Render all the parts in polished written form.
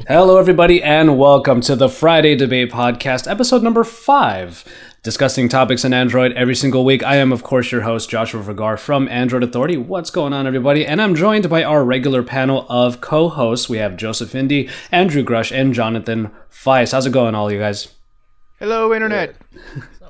Hello, everybody, and welcome to the Friday Debate Podcast, episode number 5, discussing topics in Android every single week. I am, of course, your host, Joshua Vergara from Android Authority. What's going on, everybody? And I'm joined by our regular panel of co-hosts. We have Joseph Indy, Andrew Grush, and Jonathan Feist. How's it going, all you guys? Hello, Internet.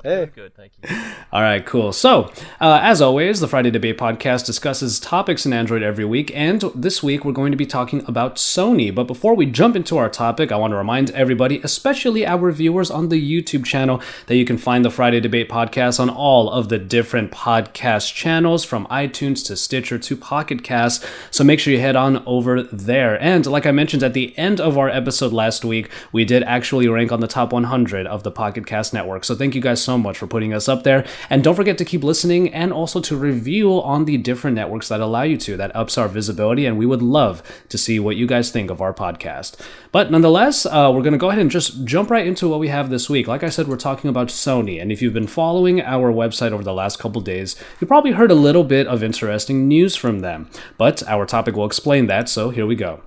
Hey. Good, thank you. All right, cool. So, as always, the Friday Debate Podcast discusses topics in Android every week, and this week we're going to be talking about Sony. But before we jump into our topic, I want to remind everybody, especially our viewers on the YouTube channel, that you can find the Friday Debate Podcast on all of the different podcast channels, from iTunes to Stitcher to Pocket Cast. So make sure you head on over there. And like I mentioned at the end of our episode last week, we did actually rank on the top 100 of the Pocket Cast network. So thank you guys so much for putting us up there, and don't forget to keep listening and also to review on the different networks that allow you to. That ups our visibility, and we would love to see what you guys think of our podcast. But nonetheless, we're going to go ahead and just jump right into what we have this week. Like I said, we're talking about Sony, and if you've been following our website over the last couple days, you probably heard a little bit of interesting news from them, but our topic will explain that, so here we go.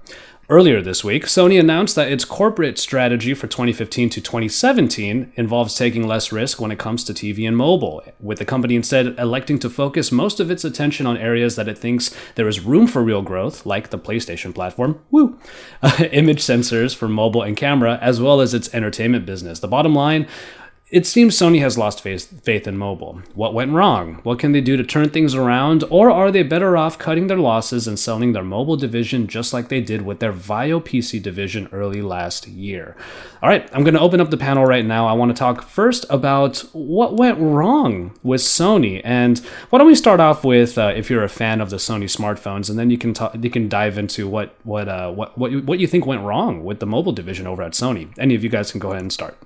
Earlier this week, Sony announced that its corporate strategy for 2015 to 2017 involves taking less risk when it comes to TV and mobile, with the company instead electing to focus most of its attention on areas that it thinks there is room for real growth, like the PlayStation platform, image sensors for mobile and camera, as well as its entertainment business. The bottom line, it seems Sony has lost faith in mobile. What went wrong? What can they do to turn things around? Or are they better off cutting their losses and selling their mobile division just like they did with their Vio PC division early last year? All right, I'm going to open up the panel right now. I want to talk first about what went wrong with Sony. And why don't we start off with if you're a fan of the Sony smartphones, and then you can dive into what you think went wrong with the mobile division over at Sony. Any of you guys can go ahead and start.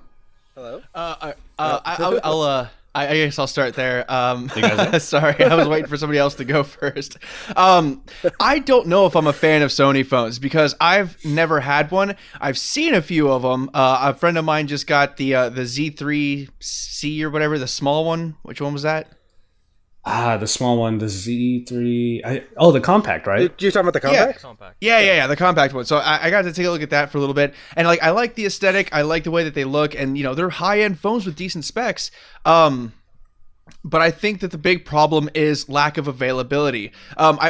Hello. I guess I'll start there. You guys Sorry, I was waiting for somebody else to go first. I don't know if I'm a fan of Sony phones because I've never had one. I've seen a few of them. A friend of mine just got the Z3C or whatever, the small one. Which one was that? The small one, the Z3. The compact, right? You're talking about the compact? Yeah, the compact one. So I got to take a look at that for a little bit, and I like the aesthetic. I like the way that they look, and they're high end phones with decent specs. But I think that the big problem is lack of availability.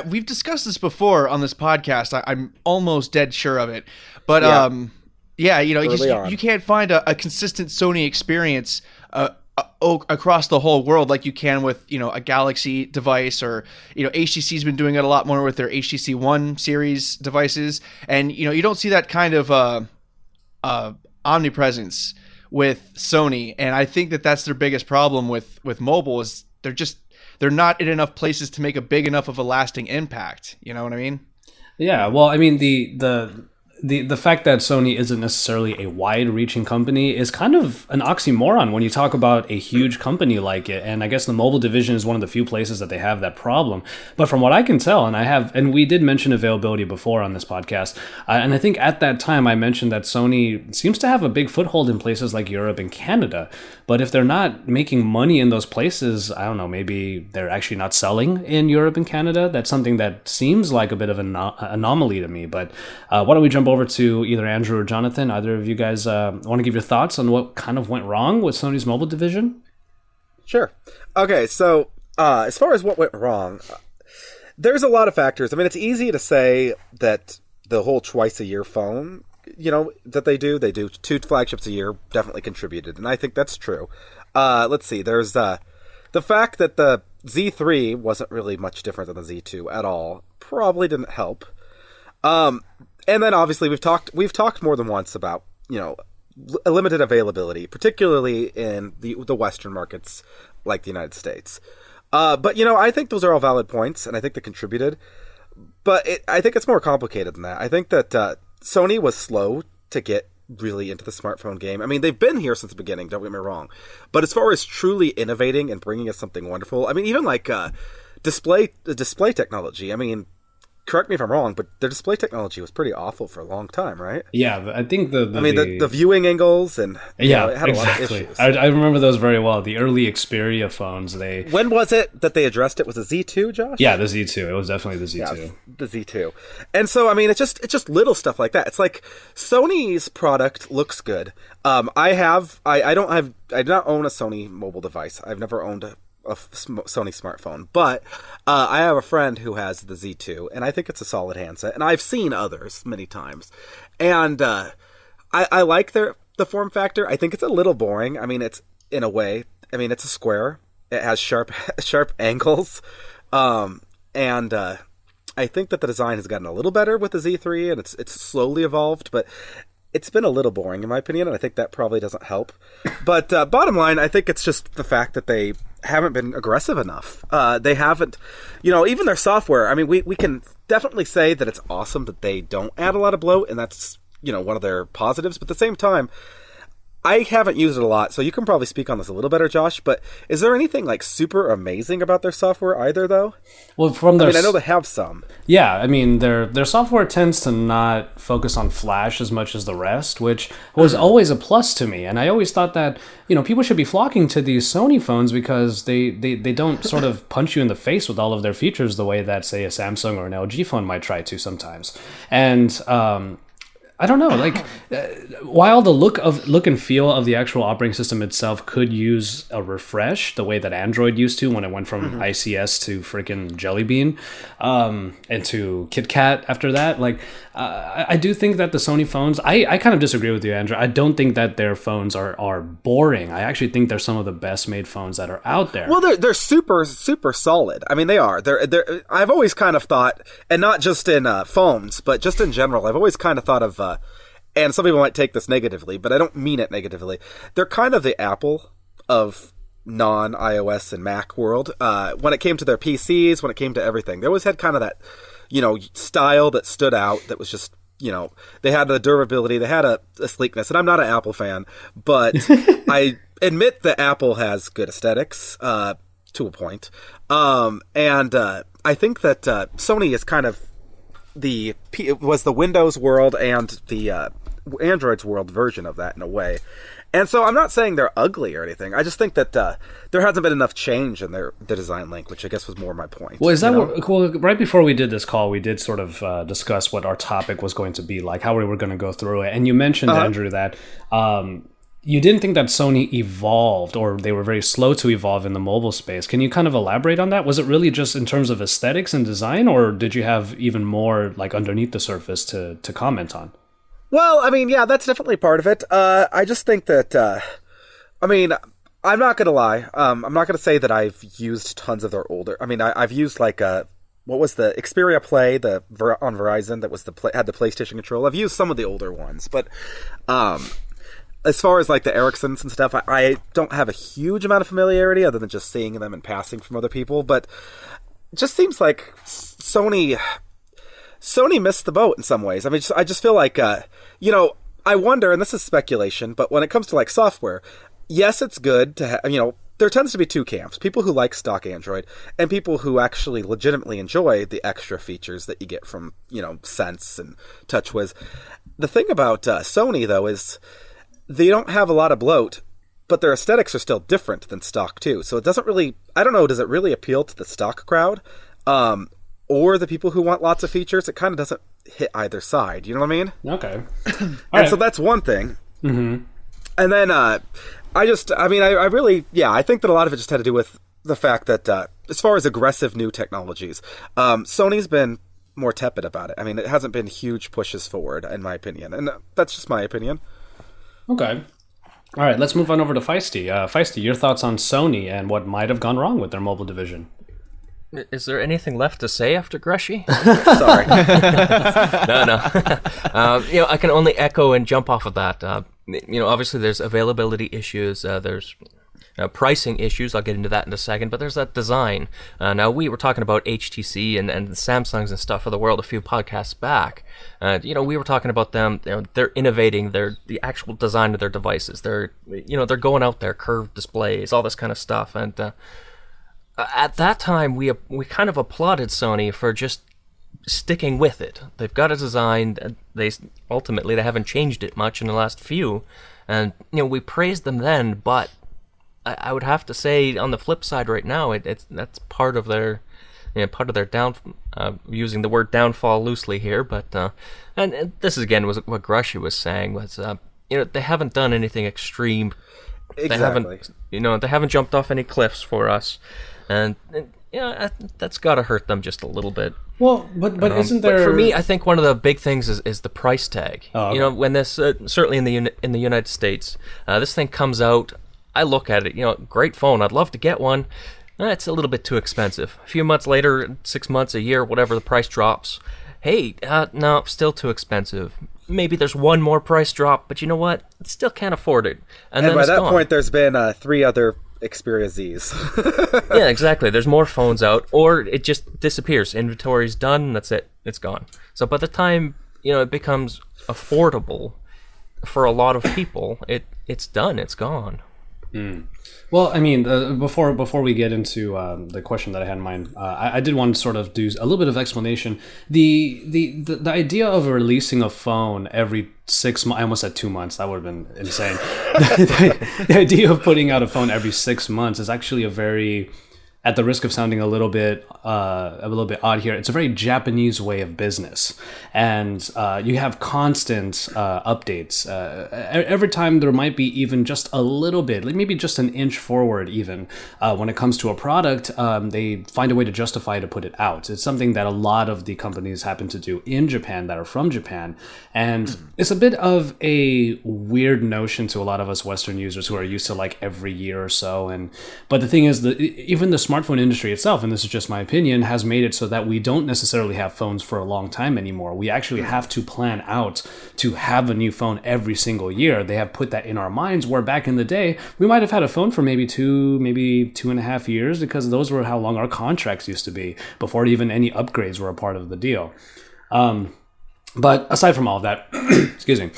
We've discussed this before on this podcast. I'm almost dead sure of it, but you can't find a consistent Sony experience across the whole world like you can with a Galaxy device, or HTC's been doing it a lot more with their HTC One series devices, and you don't see that kind of omnipresence with Sony. And I think that that's their biggest problem with mobile, is they're not in enough places to make a big enough of a lasting impact. You know what I mean? Yeah, well, I mean, the fact that Sony isn't necessarily a wide-reaching company is kind of an oxymoron when you talk about a huge company like it. And I guess the mobile division is one of the few places that they have that problem. But from what I can tell, and we did mention availability before on this podcast, and I think at that time I mentioned that Sony seems to have a big foothold in places like Europe and Canada. But if they're not making money in those places, I don't know, maybe they're actually not selling in Europe and Canada. That's something that seems like a bit of an anomaly to me. But why don't we jump over to either Andrew or Jonathan? Either of you guys want to give your thoughts on what kind of went wrong with Sony's mobile division? Sure. Okay, so as far as what went wrong, there's a lot of factors. I mean, it's easy to say that the whole twice-a-year phone, that they do 2 flagships a year, definitely contributed, and I think that's true. Let's see, there's the fact that the Z3 wasn't really much different than the Z2 at all, probably didn't help. And then obviously we've talked more than once about, limited availability, particularly in the Western markets like the United States. But I think those are all valid points, and I think they contributed. But I think it's more complicated than that. I think that Sony was slow to get really into the smartphone game. I mean, they've been here since the beginning, don't get me wrong. But as far as truly innovating and bringing us something wonderful, I mean, even like display technology, I mean, correct me if I'm wrong, but their display technology was pretty awful for a long time, right? Yeah, I think the viewing angles and it had exactly. a lot of issues. I remember those very well. The early Xperia phones. When was it that they addressed it? Was it Z2, Josh? Yeah, the Z2. It was definitely the Z2. Yeah, the Z2. And so, I mean, it's just little stuff like that. It's like Sony's product looks good. I do not own a Sony mobile device. I've never owned a Sony smartphone, but I have a friend who has the Z2, and I think it's a solid handset. And I've seen others many times, and I like the form factor. I think it's a little boring. I mean, it's in a way. I mean, it's a square. It has sharp angles, and I think that the design has gotten a little better with the Z3, and it's slowly evolved, but it's been a little boring in my opinion, and I think that probably doesn't help. But bottom line, I think it's just the fact that they haven't been aggressive enough. They haven't, even their software. I mean, we can definitely say that it's awesome that they don't add a lot of bloat, and that's, one of their positives. But at the same time, I haven't used it a lot, so you can probably speak on this a little better, Josh. But is there anything like super amazing about their software either, though? Well, I know they have some. Yeah, I mean, their software tends to not focus on Flash as much as the rest, which was always a plus to me. And I always thought that people should be flocking to these Sony phones because they don't sort of punch you in the face with all of their features the way that, say, a Samsung or an LG phone might try to sometimes. And I don't know, while the look and feel of the actual operating system itself could use a refresh, the way that Android used to when it went from ICS to freaking Jelly Bean, and to KitKat after that, I do think that the Sony phones, I kind of disagree with you, Andrew. I don't think that their phones are boring. I actually think they're some of the best made phones that are out there. Well, they're super, super solid. I mean, they are. They're I've always kind of thought, and not just in phones, but just in general, I've always kind of thought of, and some people might take this negatively, but I don't mean it negatively. They're kind of the Apple of non-iOS and Mac world. When it came to their PCs, when it came to everything, they always had kind of that, style that stood out. That was just, they had the durability, they had a sleekness. And I'm not an Apple fan, but I admit that Apple has good aesthetics to a point. And I think that Sony is kind of was the Windows world and the Android's world version of that in a way. And so I'm not saying they're ugly or anything. I just think that there hasn't been enough change in the design link, which I guess was more my point. Well, is that well, right before we did this call, we did sort of discuss what our topic was going to be, like how we were going to go through it. And you mentioned, Andrew, that you didn't think that Sony evolved, or they were very slow to evolve in the mobile space. Can you kind of elaborate on that? Was it really just in terms of aesthetics and design, or did you have even more underneath the surface to comment on? Well, I mean, yeah, that's definitely part of it. I just think that, I'm not going to lie. I'm not going to say that I've used tons of their older. I mean, I've used what was the Xperia Play on Verizon that was had the PlayStation control. I've used some of the older ones, but as far as the Ericssons and stuff, I don't have a huge amount of familiarity other than just seeing them and passing from other people. But it just seems like Sony missed the boat in some ways. I mean, I just feel like, I wonder, and this is speculation, but when it comes to software, yes, it's good to have, there tends to be two camps: people who like stock Android and people who actually legitimately enjoy the extra features that you get from, Sense and TouchWiz. The thing about Sony, though, is they don't have a lot of bloat, but their aesthetics are still different than stock too. So it doesn't really, I don't know, does it really appeal to the stock crowd? Or the people who want lots of features? It kind of doesn't hit either side. You know what I mean? Okay. So that's one thing. Mm-hmm. And then I think that a lot of it just had to do with the fact that as far as aggressive new technologies, Sony's been more tepid about it. I mean, it hasn't been huge pushes forward, in my opinion. And that's just my opinion. Okay. All right, let's move on over to Feisty. Feisty, your thoughts on Sony and what might have gone wrong with their mobile division? Is there anything left to say after Grushy? Sorry. No. I can only echo and jump off of that. Obviously there's availability issues. There's pricing issues. I'll get into that in a second. But there's that design. Now, we were talking about HTC and the Samsungs and stuff of the world a few podcasts back. We were talking about them. They're innovating. The actual design of their devices. They're going out there, curved displays, all this kind of stuff. And at that time, we kind of applauded Sony for just sticking with it. They've got a design. They haven't changed it much in the last few, and we praised them then. But I would have to say, on the flip side, right now, that's part of their using the word downfall loosely here, but and this again was what Grushy was saying was they haven't done anything extreme. Exactly. They haven't jumped off any cliffs for us, and that's got to hurt them just a little bit. Well, but isn't there? But for me, I think one of the big things is the price tag. Oh, okay. When this certainly in the United States, this thing comes out, I look at it. Great phone. I'd love to get one. It's a little bit too expensive. A few months later, 6 months, a year, whatever, the price drops. Hey, no, still too expensive. Maybe there's one more price drop, but you know what? Still can't afford it. And then by it's that gone. point, there's been 3 other Xperia Zs. Yeah, exactly. There's more phones out, or it just disappears. Inventory's done, that's it. It's gone. So by the time, it becomes affordable for a lot of people, it's done. It's gone. Well, I mean, before we get into the question that I had in mind, I did want to sort of do a little bit of explanation. The idea of releasing a phone every 6 months, I almost said 2 months, that would have been insane. The idea of putting out a phone every 6 months is actually a very, at the risk of sounding a little bit odd here, it's a very Japanese way of business, and you have constant updates. Every time there might be even just a little bit, like maybe just an inch forward, even when it comes to a product, they find a way to justify to put it out. It's something that a lot of the companies happen to do in Japan that are from Japan, and it's a bit of a weird notion to a lot of us Western users who are used to like every year or so. But the thing is that even the smartphone industry itself, and this is just my opinion, has made it so that we don't necessarily have phones for a long time anymore. We actually have to plan out to have a new phone every single year. They have put that in our minds, where back in the day, we might have had a phone for maybe 2.5 years, because those were how long our contracts used to be, before even any upgrades were a part of the deal. But aside from all of that, excuse me,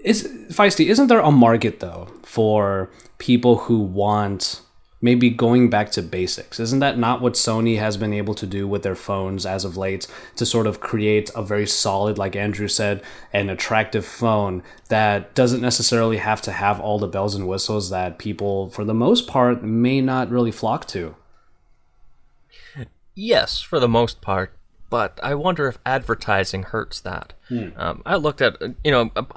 Feisty, isn't there a market, though, for people who want maybe going back to basics? Isn't that not what Sony has been able to do with their phones as of late, to sort of create a very solid, like Andrew said, an attractive phone that doesn't necessarily have to have all the bells and whistles that people, for the most part, may not really flock to? Yes, for the most part. But I wonder if advertising hurts that. I looked at,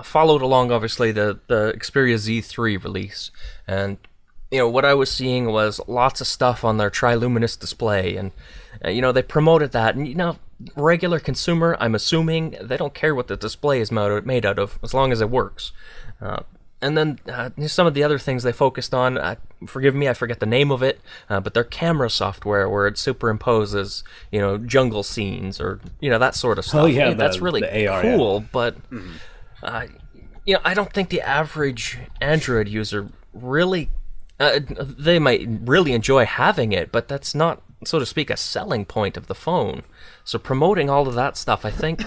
followed along, obviously, the Xperia Z3 release, and what I was seeing was lots of stuff on their triluminous display, and they promoted that, and regular consumer, I'm assuming, they don't care what the display is made out of, as long as it works. And then some of the other things they focused on, forgive me, I forget the name of it, but their camera software, where it superimposes, jungle scenes, or that sort of stuff. Oh yeah, that's really AR, cool. yeah. But I don't think the average Android user really. They might really enjoy having it, but that's not, so to speak, a selling point of the phone. So promoting all of that stuff, I think,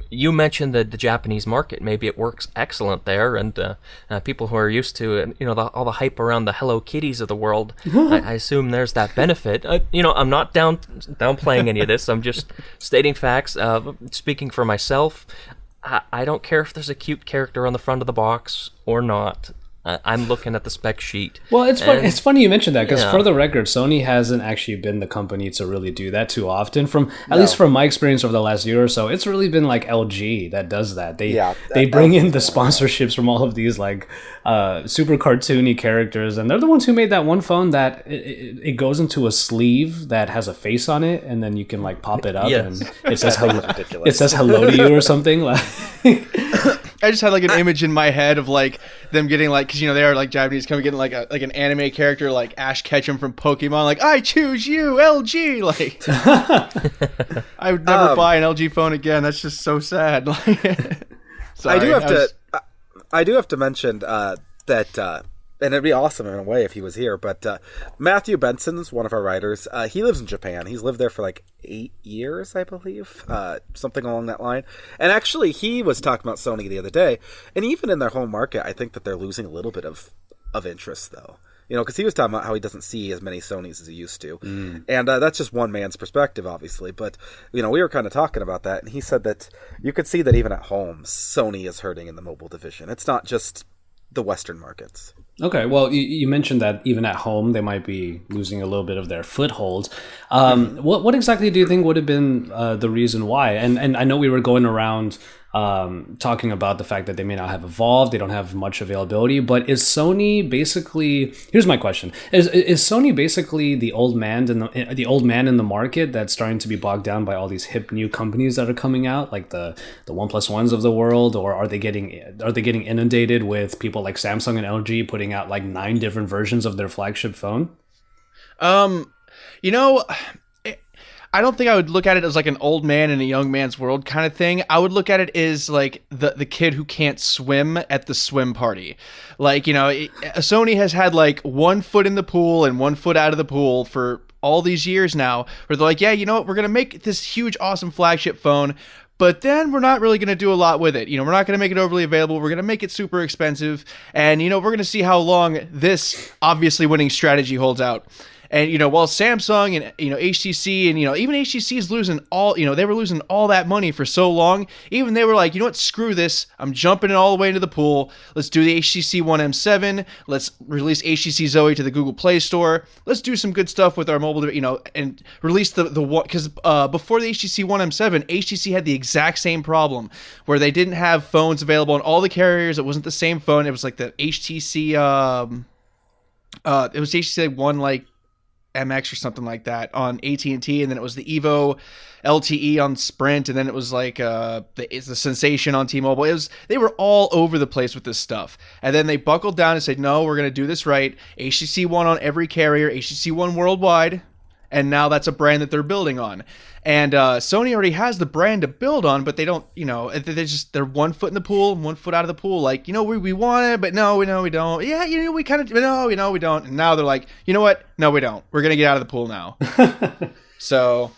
you mentioned the Japanese market. Maybe it works excellent there, and people who are used to all the hype around the Hello Kitties of the world, I assume there's that benefit. I'm not downplaying any of this. I'm just stating facts. Speaking for myself, I don't care if there's a cute character on the front of the box or not. I'm looking at the spec sheet. Well, it's funny you mentioned that, because for the record, Sony hasn't actually been the company to really do that too often. At least from my experience over the last year or so, it's really been like LG that does that. They bring in the sponsorships from all of these like super cartoony characters, and they're the ones who made that one phone that it goes into a sleeve that has a face on it, and then you can like pop it up and it says hello. It says hello to you or something. Like I just had like an image in my head of like them getting like, because they are like Japanese, coming getting like an anime character like Ash Ketchum from Pokemon, like I choose you, LG. Like I would never buy an LG phone again. That's just so sad. Sorry, I do have to mention that. And it'd be awesome in a way if he was here, but Matthew Benson's one of our writers. He lives in Japan. He's lived there for like 8 years, I believe, something along that line. And actually, he was talking about Sony the other day, and even in their home market, I think that they're losing a little bit of interest, though. because he was talking about how he doesn't see as many Sonys as he used to. And that's just one man's perspective, obviously. But, we were kind of talking about that, and he said that you could see that even at home, Sony is hurting in the mobile division. It's not just the Western markets. Okay, well, you mentioned that even at home, they might be losing a little bit of their foothold. What exactly do you think would have been the reason why? And I know we were going around talking about the fact that they may not have evolved, they don't have much availability, but is Sony basically, here's my question, is Sony basically the old man in the market that's starting to be bogged down by all these hip new companies that are coming out, like the OnePlus of the world, or are they getting inundated with people like Samsung and LG putting out like 9 different versions of their flagship phone? I don't think I would look at it as like an old man in a young man's world kind of thing. I would look at it as like the kid who can't swim at the swim party. Like, Sony has had like 1 foot in the pool and 1 foot out of the pool for all these years now, where they're like, yeah, you know what, we're going to make this huge, awesome flagship phone, but then we're not really going to do a lot with it. We're not going to make it overly available. We're going to make it super expensive. And, we're going to see how long this obviously winning strategy holds out. And, while Samsung and, HTC and, even HTC is losing all, they were losing all that money for so long. Even they were like, you know what, screw this. I'm jumping it all the way into the pool. Let's do the HTC One M7. Let's release HTC Zoe to the Google Play Store. Let's do some good stuff with our mobile, and release the one, because before the HTC One M7, HTC had the exact same problem where they didn't have phones available on all the carriers. It wasn't the same phone. It was like the HTC, it was HTC One, like, MX or something like that on AT&T, and then it was the Evo LTE on Sprint, and then it was like the Sensation on T-Mobile. They were all over the place with this stuff, and then they buckled down and said, no, we're going to do this right. HTC One on every carrier, HTC One worldwide, and now that's a brand that they're building on. And Sony already has the brand to build on, but they don't, they're 1 foot in the pool, 1 foot out of the pool. Like, we want it, but no, we don't. Yeah, we kind of, no, we don't. And now they're like, you know what? No, we don't. We're going to get out of the pool now. So,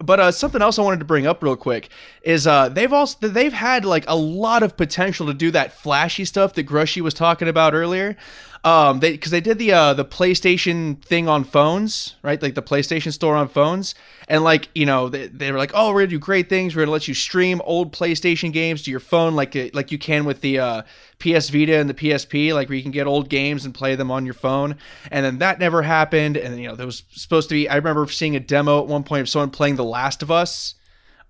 but something else I wanted to bring up real quick is they've had like a lot of potential to do that flashy stuff that Grushy was talking about earlier. Because they did the PlayStation thing on phones, right? Like the PlayStation Store on phones, and like they were like, oh, we're gonna do great things. We're gonna let you stream old PlayStation games to your phone, like you can with the PS Vita and the PSP, like where you can get old games and play them on your phone. And then that never happened. And there was supposed to be. I remember seeing a demo at one point of someone playing The Last of Us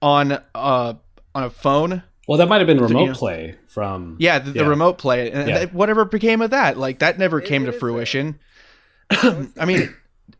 on a phone. Well, that might have been remote play from... Yeah, the remote play. And whatever became of that. Like, that never came to fruition. I mean,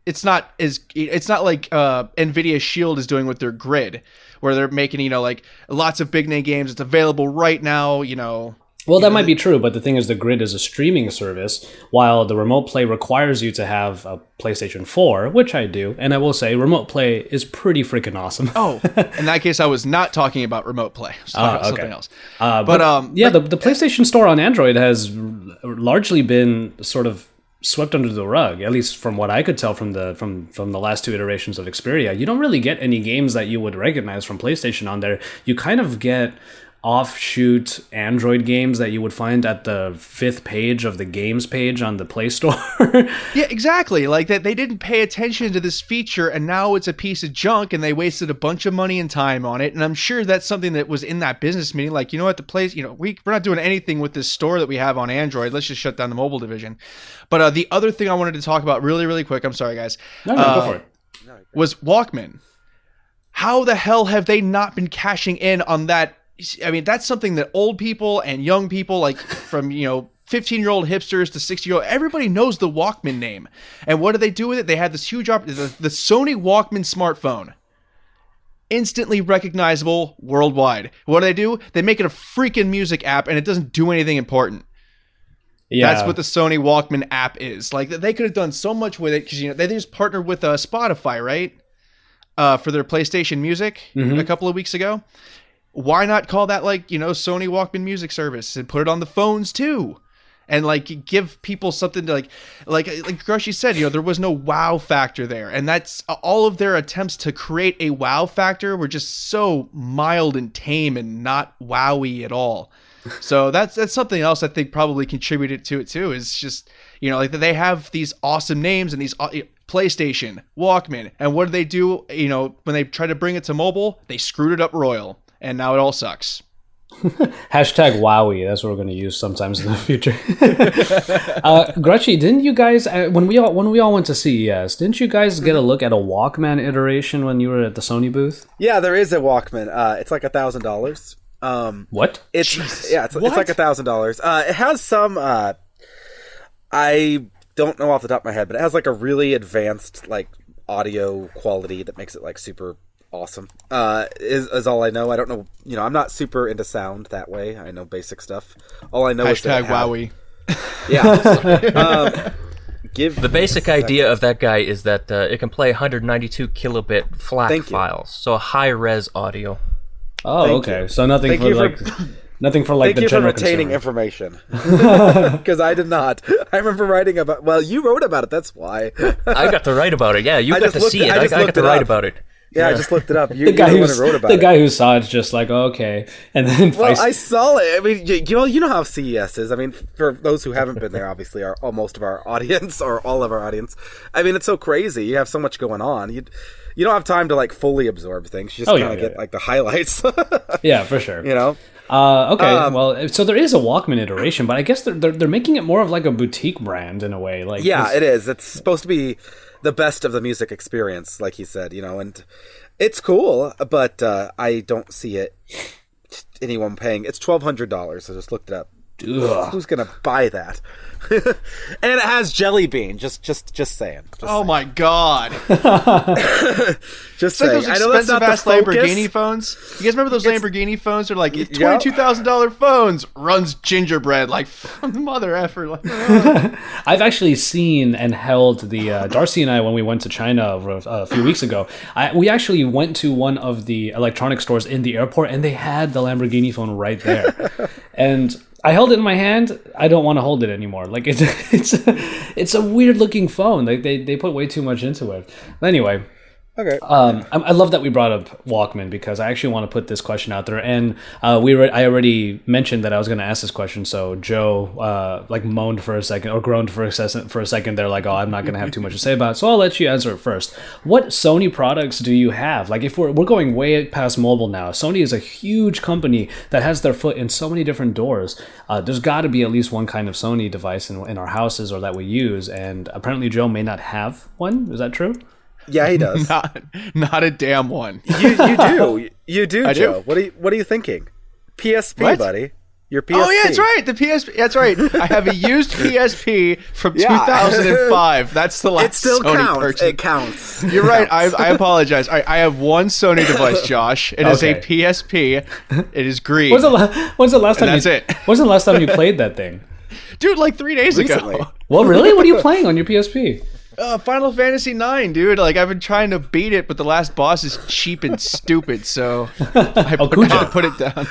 it's not like NVIDIA Shield is doing with their Grid, where they're making, like, lots of big-name games. It's available right now, Well, that might be true, but the thing is the Grid is a streaming service, while the remote play requires you to have a PlayStation 4, which I do, and I will say remote play is pretty freaking awesome. Oh, in that case, I was not talking about remote play. I was talking about something else. The PlayStation Store on Android has largely been sort of swept under the rug, at least from what I could tell from the last 2 iterations of Xperia. You don't really get any games that you would recognize from PlayStation on there. You kind of get offshoot Android games that you would find at the 5th page of the games page on the Play Store. Yeah, exactly. Like that, they didn't pay attention to this feature, and now it's a piece of junk, and they wasted a bunch of money and time on it. And I'm sure that's something that was in that business meeting. Like, the place, we're not doing anything with this store that we have on Android. Let's just shut down the mobile division. But the other thing I wanted to talk about really, really quick, I'm sorry, guys. No, go for it. Was Walkman. How the hell have they not been cashing in on that? I mean, that's something that old people and young people, like from, 15-year-old hipsters to 60-year-old, everybody knows the Walkman name. And what do they do with it? They had this huge the Sony Walkman smartphone. Instantly recognizable worldwide. What do? They make it a freaking music app, and it doesn't do anything important. Yeah. That's what the Sony Walkman app is. Like, they could have done so much with it, because, they just partnered with Spotify, right? For their PlayStation Music a couple of weeks ago. Why not call that Sony Walkman music service and put it on the phones too? And give people something to like Grushy said, there was no wow factor there. And that's all of their attempts to create a wow factor were just so mild and tame and not wowy at all. So that's something else I think probably contributed to it too. Is just, you know, like they have these awesome names and these PlayStation, Walkman, and what do they do? You know, when they try to bring it to mobile, they screwed it up royal, and now it all sucks. Hashtag Wowie. That's what we're going to use sometimes in the future. Gretchen, didn't you guys when we all went to CES? Didn't you guys get a look at a Walkman iteration when you were at the Sony booth? Yeah, there is a Walkman. It's like $1,000. What? It's like $1,000. It has some. I don't know off the top of my head, but it has like a really advanced audio quality that makes it like super awesome. Is all I know. I don't know. You know, I'm not super into sound that way. I know basic stuff. All I know is that Wowie. Yeah. The basic idea of that guy is that it can play 192 kilobit FLAC files, so high-res audio. Oh, okay. So nothing for nothing for Thank the you for general retaining consumer. information, because I did not. I remember writing about. Well, you wrote about it. That's why. I got to write about it. Yeah, you got to see it. I got to write about it. Yeah, I just looked it up. The guy who saw it's just like, okay, and then I saw it. I mean, you know how CES is. I mean, for those who haven't been there, obviously, most of our audience or all of our audience. I mean, it's so crazy. You have so much going on. You don't have time to fully absorb things. You just kind of get the highlights. Yeah, for sure. You know. Okay. Well, so there is a Walkman iteration, but I guess they're making it more of like a boutique brand in a way. It is. It's supposed to be the best of the music experience, like he said, and it's cool, but I don't see anyone paying. It's $1,200. I just looked it up. Ugh. Who's gonna buy that? And it has Jelly Bean. Just saying. My god! Just saying. Those I know that's not expensive the Lamborghini phones. You guys remember those Lamborghini phones? They're like $22,000 phones. Runs gingerbread like mother effer. I've actually seen and held the Darcy and I when we went to China a few weeks ago. We actually went to one of the electronic stores in the airport, and they had the Lamborghini phone right there, and I held it in my hand. I don't want to hold it anymore. Like it's a weird looking phone. Like they put way too much into it. But anyway, okay. I love that we brought up Walkman because I actually want to put this question out there. And I already mentioned that I was going to ask this question. So Joe moaned for a second or groaned for a second. They're like, oh, I'm not going to have too much to say about it. So I'll let you answer it first. What Sony products do you have? Like if we're going way past mobile now, Sony is a huge company that has their foot in so many different doors. There's got to be at least one kind of Sony device in our houses or that we use. And apparently Joe may not have one. Is that true? Yeah, he does. Not a damn one. You do, Joe. Do? What are you thinking? PSP, what? buddy. Your PSP. Oh yeah, that's right. The PSP. That's right. I have a used PSP from 2005. That's the last. It still Sony counts. purchase. It counts. You're right. I apologize. I have one Sony device, Josh. It is a PSP. It is green. When's the last time? That's it. When's the last time you played that thing? Dude, like 3 days Recently. ago. Well, really? What are you playing on your PSP? Final Fantasy 9, dude. Like I've been trying to beat it, but the last boss is cheap and stupid, so I put it down.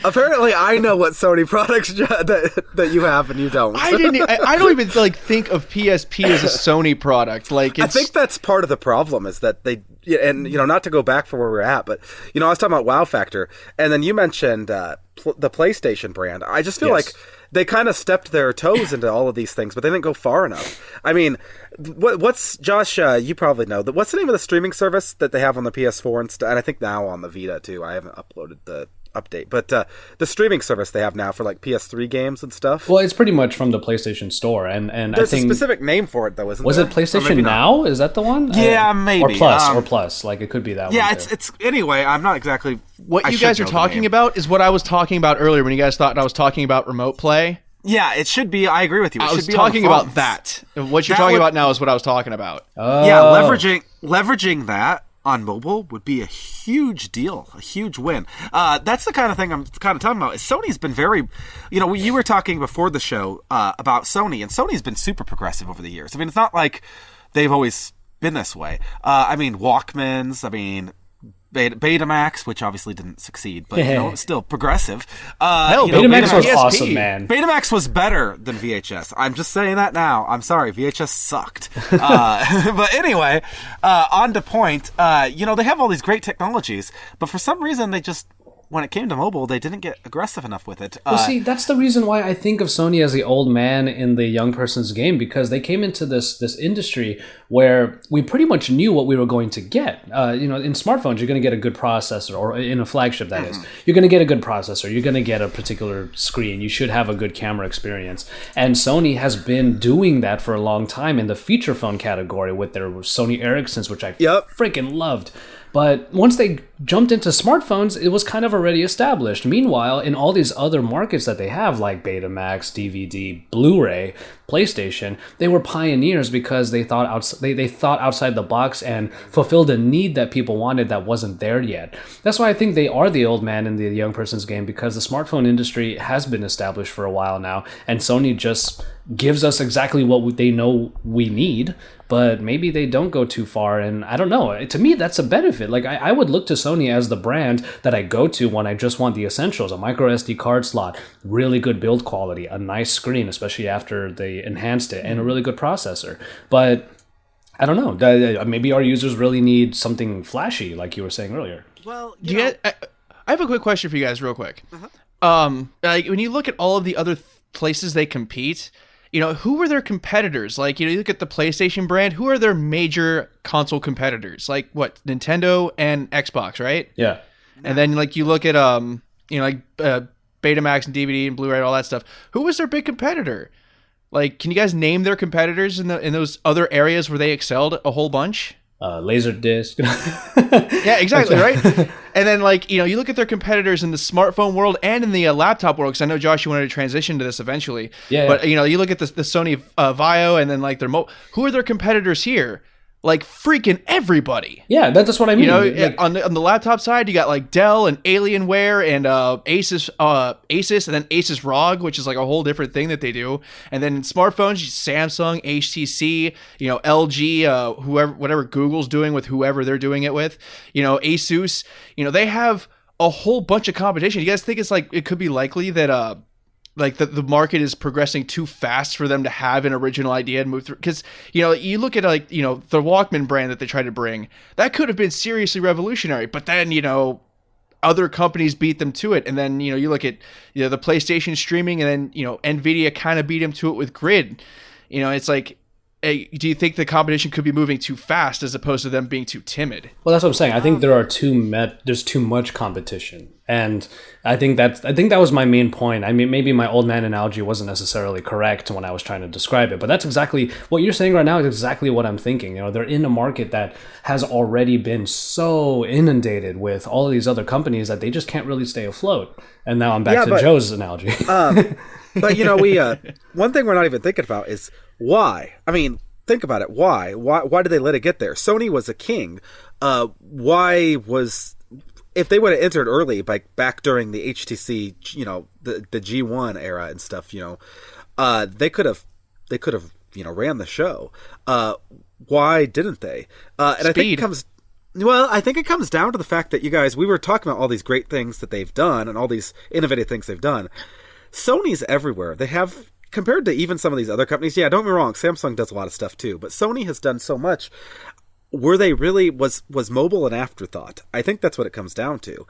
Apparently, I know what Sony products that you have and you don't. I don't even think of PSP as a Sony product. I think that's part of the problem is that they, and not to go back for where we're at, but I was talking about Wow Factor, and then you mentioned the PlayStation brand. I just feel like they kind of stepped their toes into all of these things, but they didn't go far enough. I mean, what's Josh? You probably know what's the name of the streaming service that they have on the PS4 and I think now on the Vita too. I haven't uploaded the update, but the streaming service they have now for PS3 games and stuff. Well, it's pretty much from the PlayStation Store, and there's I think a specific name for it though, isn't was there? it PlayStation Now? Is that the one? Yeah, maybe or plus. Like it could be that one. Yeah, it's anyway. I'm not exactly what you guys are talking about. Is what I was talking about earlier when you guys thought I was talking about remote play. Yeah, it should be. I agree with you. I was talking about that. What you're talking about now is what I was talking about. Yeah, leveraging that on mobile would be a huge deal, a huge win. That's the kind of thing I'm kind of talking about. Sony's been very, you were talking before the show about Sony, and Sony's been super progressive over the years. I mean, it's not like they've always been this way. Walkmans, Betamax, which obviously didn't succeed, but it's still progressive. Betamax was awesome, man. Betamax was better than VHS. I'm just saying that now. I'm sorry, VHS sucked. But anyway, on to point. They have all these great technologies, but for some reason they just when it came to mobile, they didn't get aggressive enough with it. Well, see, that's the reason why I think of Sony as the old man in the young person's game, because they came into this industry where we pretty much knew what we were going to get. In smartphones, you're going to get a good processor, or in a flagship, that is. You're going to get a good processor. You're going to get a particular screen. You should have a good camera experience. And Sony has been doing that for a long time in the feature phone category with their Sony Ericssons, which I freaking loved. But once they jumped into smartphones, it was kind of already established. Meanwhile, in all these other markets that they have, like Betamax, DVD, Blu-ray, PlayStation, they were pioneers because they thought outside the box and fulfilled a need that people wanted that wasn't there yet. That's why I think they are the old man in the young person's game, because the smartphone industry has been established for a while now, and Sony just gives us exactly what they know we need, but maybe they don't go too far. And I don't know. To me, that's a benefit. Like, I would look to Sony as the brand that I go to when I just want the essentials: a micro SD card slot, really good build quality, a nice screen, especially after they enhanced it, and a really good processor. But I don't know. Maybe our users really need something flashy, like you were saying earlier. Well, I have a quick question for you guys, real quick. Like, when you look at all of the other places they compete, who were their competitors? Like, you look at the PlayStation brand, who are their major console competitors? Like, what, Nintendo and Xbox, right? Yeah. And then, like, you look at, Betamax and DVD and Blu-ray and all that stuff. Who was their big competitor? Like, can you guys name their competitors in those other areas where they excelled a whole bunch? Laserdisc. Yeah, exactly, right? And then, like, you look at their competitors in the smartphone world and in the laptop world, because I know, Josh, you wanted to transition to this eventually. Yeah. But, you look at the Sony Vaio, and then, like, who are their competitors here? Like, freaking everybody. Yeah, that's what I mean. On the laptop side, you got, like, Dell and Alienware and Asus, and then Asus ROG, which is like a whole different thing that they do. And then in smartphones, Samsung, HTC, LG, whatever Google's doing with whoever they're doing it with, Asus. They have a whole bunch of competition. You guys think it's like, it could be likely that like the market is progressing too fast for them to have an original idea and move through? Because, you look at, like, the Walkman brand that they tried to bring, that could have been seriously revolutionary, but then, other companies beat them to it. And then, you look at, the PlayStation streaming, and then, NVIDIA kind of beat them to it with Grid. It's like, do you think the competition could be moving too fast as opposed to them being too timid? Well, that's what I'm saying. I think there's too much competition, and I think that was my main point. I mean, maybe my old man analogy wasn't necessarily correct when I was trying to describe it, but that's exactly what you're saying right now. Is exactly what I'm thinking. They're in a market that has already been so inundated with all of these other companies that they just can't really stay afloat. And now I'm back to Joe's analogy. But we one thing we're not even thinking about is why. I mean, think about it. Why did they let it get there? Sony was a king. If they would have entered early, like back during the HTC, the G1 era and stuff, they could have ran the show. Why didn't they? And Speed. I think it comes down to the fact that we were talking about all these great things that they've done and all these innovative things they've done. Sony's everywhere. They have, compared to even some of these other companies, don't get me wrong, Samsung does a lot of stuff too, but Sony has done so much. Were they really, was mobile an afterthought? I think that's what it comes down to.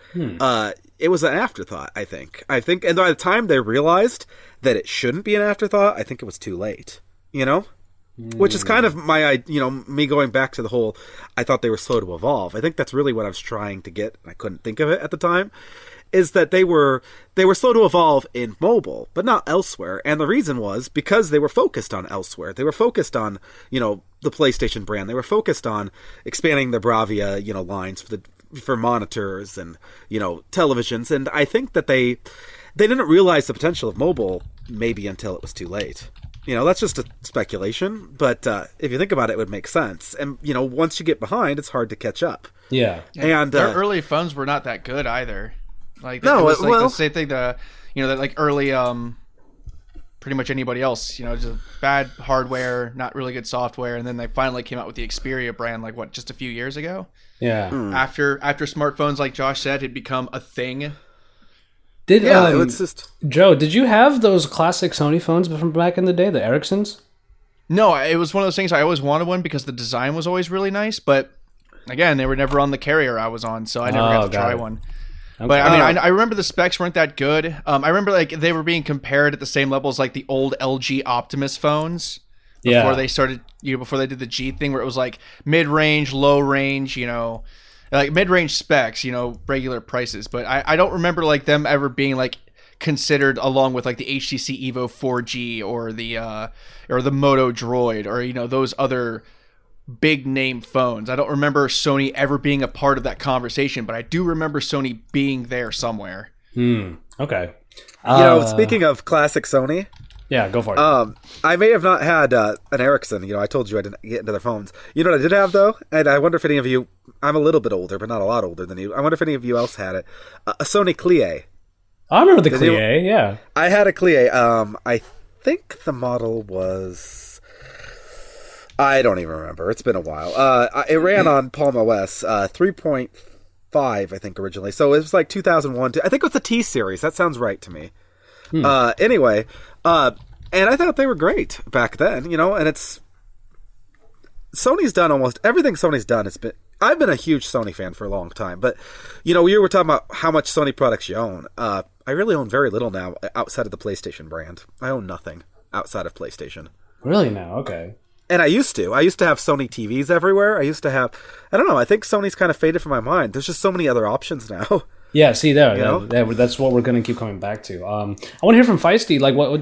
It was an afterthought, I think, and by the time they realized that it shouldn't be an afterthought, I think it was too late, which is kind of my, me going back to the whole, I thought they were slow to evolve. I think that's really what I was trying to get, and I couldn't think of it at the time, is that they were slow to evolve in mobile, but not elsewhere. And the reason was because they were focused on elsewhere. They were focused on, the PlayStation brand. They were focused on expanding the Bravia, lines for monitors and, televisions. And I think that they didn't realize the potential of mobile maybe until it was too late. That's just a speculation, but if you think about it, it would make sense. And, once you get behind, it's hard to catch up. Yeah. And their early phones were not that good either. Like, it was like the same thing, that like early, pretty much anybody else, just bad hardware, not really good software. And then they finally came out with the Xperia brand, like just a few years ago. Yeah. After smartphones, like Josh said, had become a thing. It's just... Joe, did you have those classic Sony phones from back in the day, the Ericssons? No, it was one of those things I always wanted one because the design was always really nice. But again, they were never on the carrier I was on, so I never got to try one. But I mean, I remember the specs weren't that good. I remember like they were being compared at the same level as like the old LG Optimus phones before they started, before they did the G thing where it was like mid-range, low range, like mid-range specs, regular prices. But I don't remember like them ever being like considered along with like the HTC Evo 4G or the Moto Droid or those other big name phones. I don't remember Sony ever being a part of that conversation, but I do remember Sony being there somewhere. Okay. Speaking of classic Sony, yeah, go for it. I may have not had an Ericsson. I told you I didn't get into their phones. You know what I did have though, and I wonder if any of you. I'm a little bit older, but not a lot older than you. I wonder if any of you else had it. A Sony Clie. I remember the Clie, yeah. I had a Clie. I think the model was... I don't even remember. It's been a while. It ran on Palm OS 3.5, I think, originally. So it was like 2001. I think it was the T series. That sounds right to me. Anyway, and I thought they were great back then, and it's... Sony's done almost everything Sony's done. I've been a huge Sony fan for a long time, but we were talking about how much Sony products you own. I really own very little now outside of the PlayStation brand. I own nothing outside of PlayStation. Really now? Okay. And I used to have Sony TVs everywhere. I used to have, I don't know, I think Sony's kind of faded from my mind. There's just so many other options now. Yeah, see that's what we're going to keep coming back to. I want to hear from Feisty. Like, what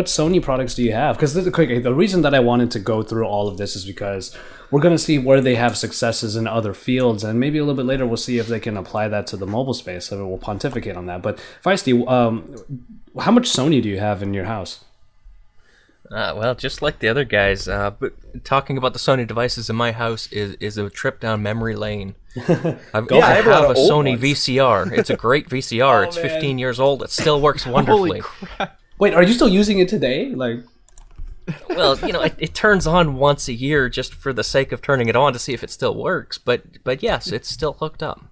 Sony products do you have? Because the reason that I wanted to go through all of this is because we're going to see where they have successes in other fields, and maybe a little bit later we'll see if they can apply that to the mobile space. So we'll pontificate on that. But Feisty, how much Sony do you have in your house? Well, just like the other guys, but talking about the Sony devices in my house is a trip down memory lane. I have a Sony VCR. It's a great VCR. It's 15 years old. It still works wonderfully. Holy crap. Wait, are you still using it today? Like, well, it turns on once a year just for the sake of turning it on to see if it still works. But yes, it's still hooked up.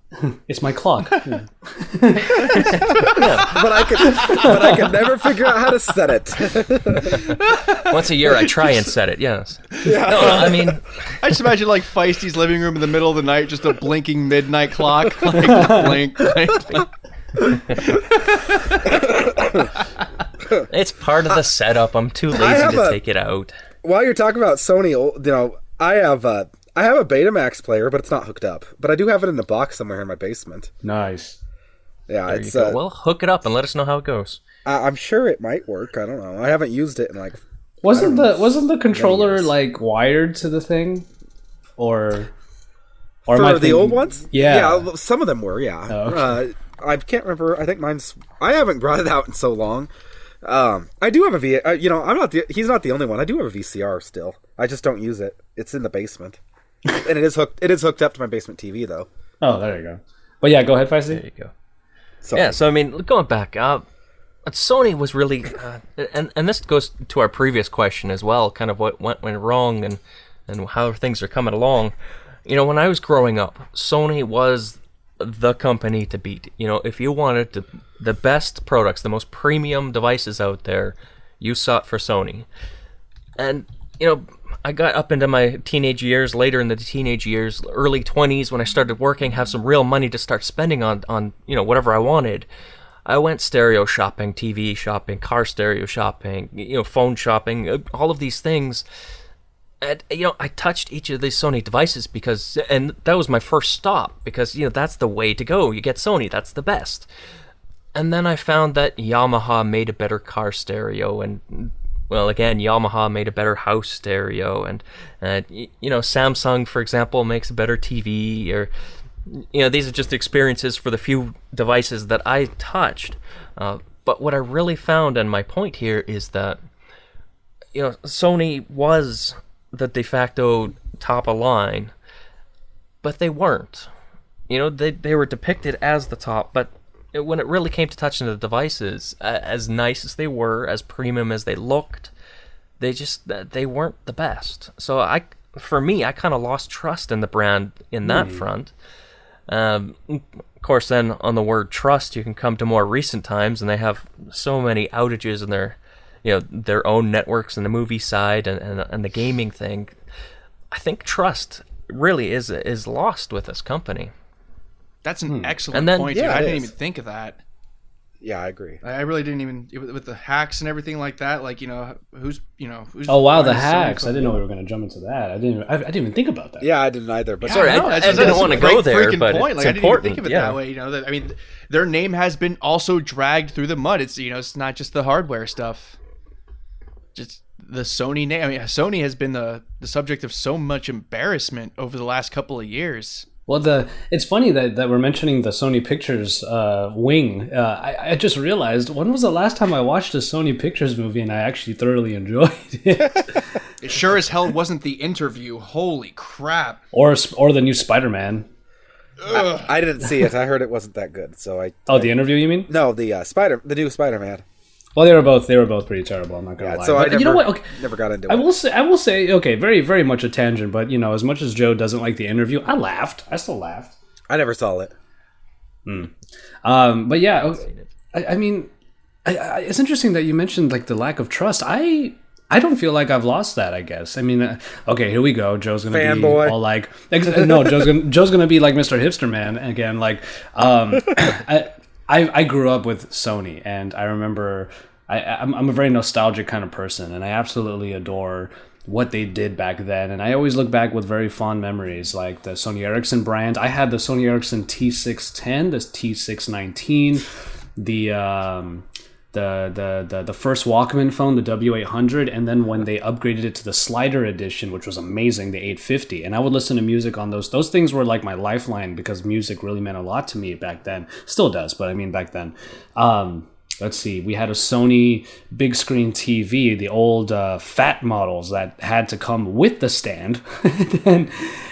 It's my clock. Yeah. But I can never figure out how to set it. Once a year, I try and set it. Yes. Yeah. No, I mean, I just imagine like Feisty's living room in the middle of the night, just a blinking midnight clock, like blink, blink, blink. It's part of the setup. I'm too lazy to take it out. While you're talking about Sony, I have a Betamax player, but it's not hooked up. But I do have it in a box somewhere in my basement. Nice. Yeah, There you go. Well, hook it up and let us know how it goes. I'm sure it might work. I don't know. I haven't used it in like. Wasn't the controller like wired to the thing, or for the old ones? Yeah. Yeah, some of them were. Yeah. Oh, okay. I can't remember. I think mine's. I haven't brought it out in so long. I do have a he's not the only one. I do have a VCR still. I just don't use it. It's in the basement, and it is hooked up to my basement TV though. Oh, there you go. But yeah, go ahead, Feisty. There you go. Yeah, so I mean, going back, Sony was really, and this goes to our previous question as well, kind of what went wrong and how things are coming along. When I was growing up, Sony was the company to beat. If you wanted the best products, the most premium devices out there, you sought for Sony. And I got up into my teenage years, later in the teenage years, early 20s, when I started working, have some real money to start spending on whatever I wanted. I went stereo shopping, TV shopping, car stereo shopping, phone shopping, all of these things. And, I touched each of these Sony devices and that was my first stop because, that's the way to go. You get Sony, that's the best. And then I found that Yamaha made a better car stereo and, well, again, Yamaha made a better house stereo and Samsung, for example, makes a better TV or, these are just experiences for the few devices that I touched. But what I really found, and my point here, is that, Sony was the de facto top of line, but they weren't. They were depicted as the top, but when it really came to touching the devices, as nice as they were, as premium as they looked, they weren't the best. So for me, I kind of lost trust in the brand in that front. Of course, then on the word trust, you can come to more recent times, and they have so many outages in their own networks and the movie side and the gaming thing. I think trust really is lost with this company. That's an excellent And then- point, dude. Yeah, I it didn't is. even think of that. Yeah, I agree. I really didn't even with the hacks and everything like that. Like who's Oh wow, the buying Sony hacks! I phone? didn't know we were going to jump into that. I didn't even think about that. Yeah, I didn't either. But Sorry, I know, I that's didn't a want to great go there, freaking but point. it's Like, I didn't even important. think of it yeah. that way. I mean, their name has been also dragged through the mud. It's it's not just the hardware stuff. Just the Sony name. I mean, Sony has been the subject of so much embarrassment over the last couple of years. Well, it's funny that we're mentioning the Sony Pictures wing. I just realized, when was the last time I watched a Sony Pictures movie and I actually thoroughly enjoyed it? It sure as hell wasn't The Interview. Holy crap! or the new Spider-Man. I didn't see it. I heard it wasn't that good. So Oh, the interview, you mean? no, the new Spider-Man. Well, they were both pretty terrible. I'm not gonna Yeah, lie. so I But never, you know what? Okay, never got into it. I will say, okay, very, very much a tangent, but as much as Joe doesn't like the interview, I laughed. I still laughed. I never saw it. But yeah, I mean, it's interesting that you mentioned like the lack of trust. I don't feel like I've lost that. I guess. I mean, okay, here we go. Joe's gonna Fanboy. be all like, no, Joe's gonna be like Mr. Hipster Man again. Like, I grew up with Sony, and I remember I'm a very nostalgic kind of person, and I absolutely adore what they did back then. And I always look back with very fond memories, like the Sony Ericsson brand. I had the Sony Ericsson T610, the T619, the first Walkman phone, the W800, and then when they upgraded it to the Slider edition, which was amazing, the 850. And I would listen to music on those. Those things were like my lifeline because music really meant a lot to me back then. Still does, but I mean back then. Let's see, we had a Sony big screen TV, the old fat models that had to come with the stand.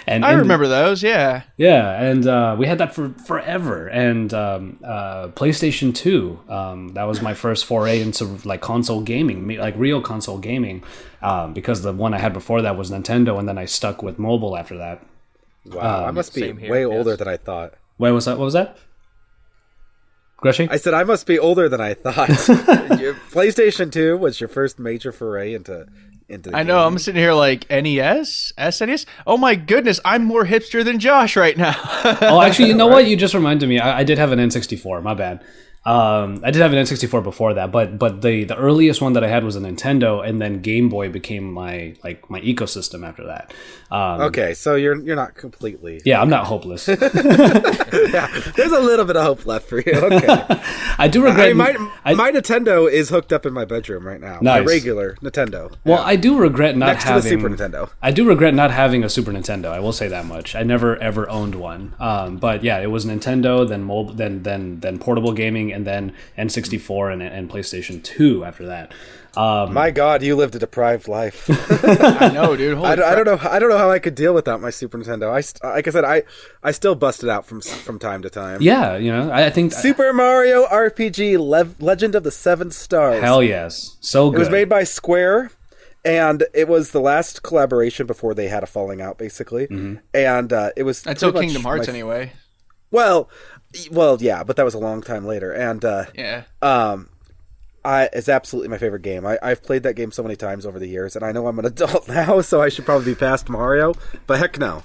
and I remember those. Yeah. Yeah, and we had that for forever. And PlayStation 2, that was my first foray into like console gaming, like real console gaming, because the one I had before that was Nintendo, and then I stuck with mobile after that. Wow, I must be same here, way yes. older than I thought. Wait, what was that? Greshy? I said I must be older than I thought. Your PlayStation 2 was your first major foray into I know. I'm sitting here like NES, SNES. Oh my goodness, I'm more hipster than Josh right now. Oh, actually, you know what? You just reminded me. I did have an N64. My bad. I did have an N64 before that, but the earliest one that I had was a Nintendo, and then Game Boy became my ecosystem after that. Okay, so you're not completely. Yeah, I'm not hopeless. Yeah, there's a little bit of hope left for you. Okay. I do regret. My Nintendo is hooked up in my bedroom right now. My Nice. regular Nintendo. Well, I do regret not Next to the having Super Nintendo. I do regret not having a Super Nintendo. I will say that much. I never ever owned one. But yeah, it was Nintendo, then mobile, then portable gaming, and then N64 and PlayStation 2 after that. My God, you lived a deprived life. I know, dude. Holy I crap. don't know. I don't know how I could deal without my Super Nintendo. Like I said, I still bust it out from time to time. Yeah, I think Super Mario RPG Legend of the Seven Stars. hell yes, so good. It was made by Square, and it was the last collaboration before they had a falling out, basically. Mm-hmm. And it was Until pretty much Kingdom Hearts, my- anyway. Well, yeah, but that was a long time later. And Yeah. it's absolutely my favorite game. I've played that game so many times over the years, and I know I'm an adult now, so I should probably be past Mario. But heck no,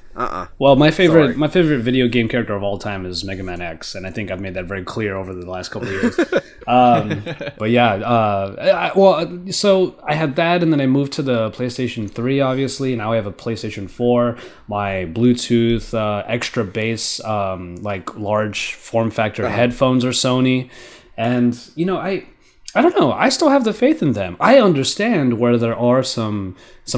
Well, my Sorry. favorite video game character of all time is Mega Man X, and I think I've made that very clear over the last couple of years. But yeah, so I had that, and then I moved to the PlayStation 3, obviously. Now I have a PlayStation 4. My Bluetooth extra bass, like large form factor headphones are Sony, and I don't know. I still have the faith in them. I understand where there are some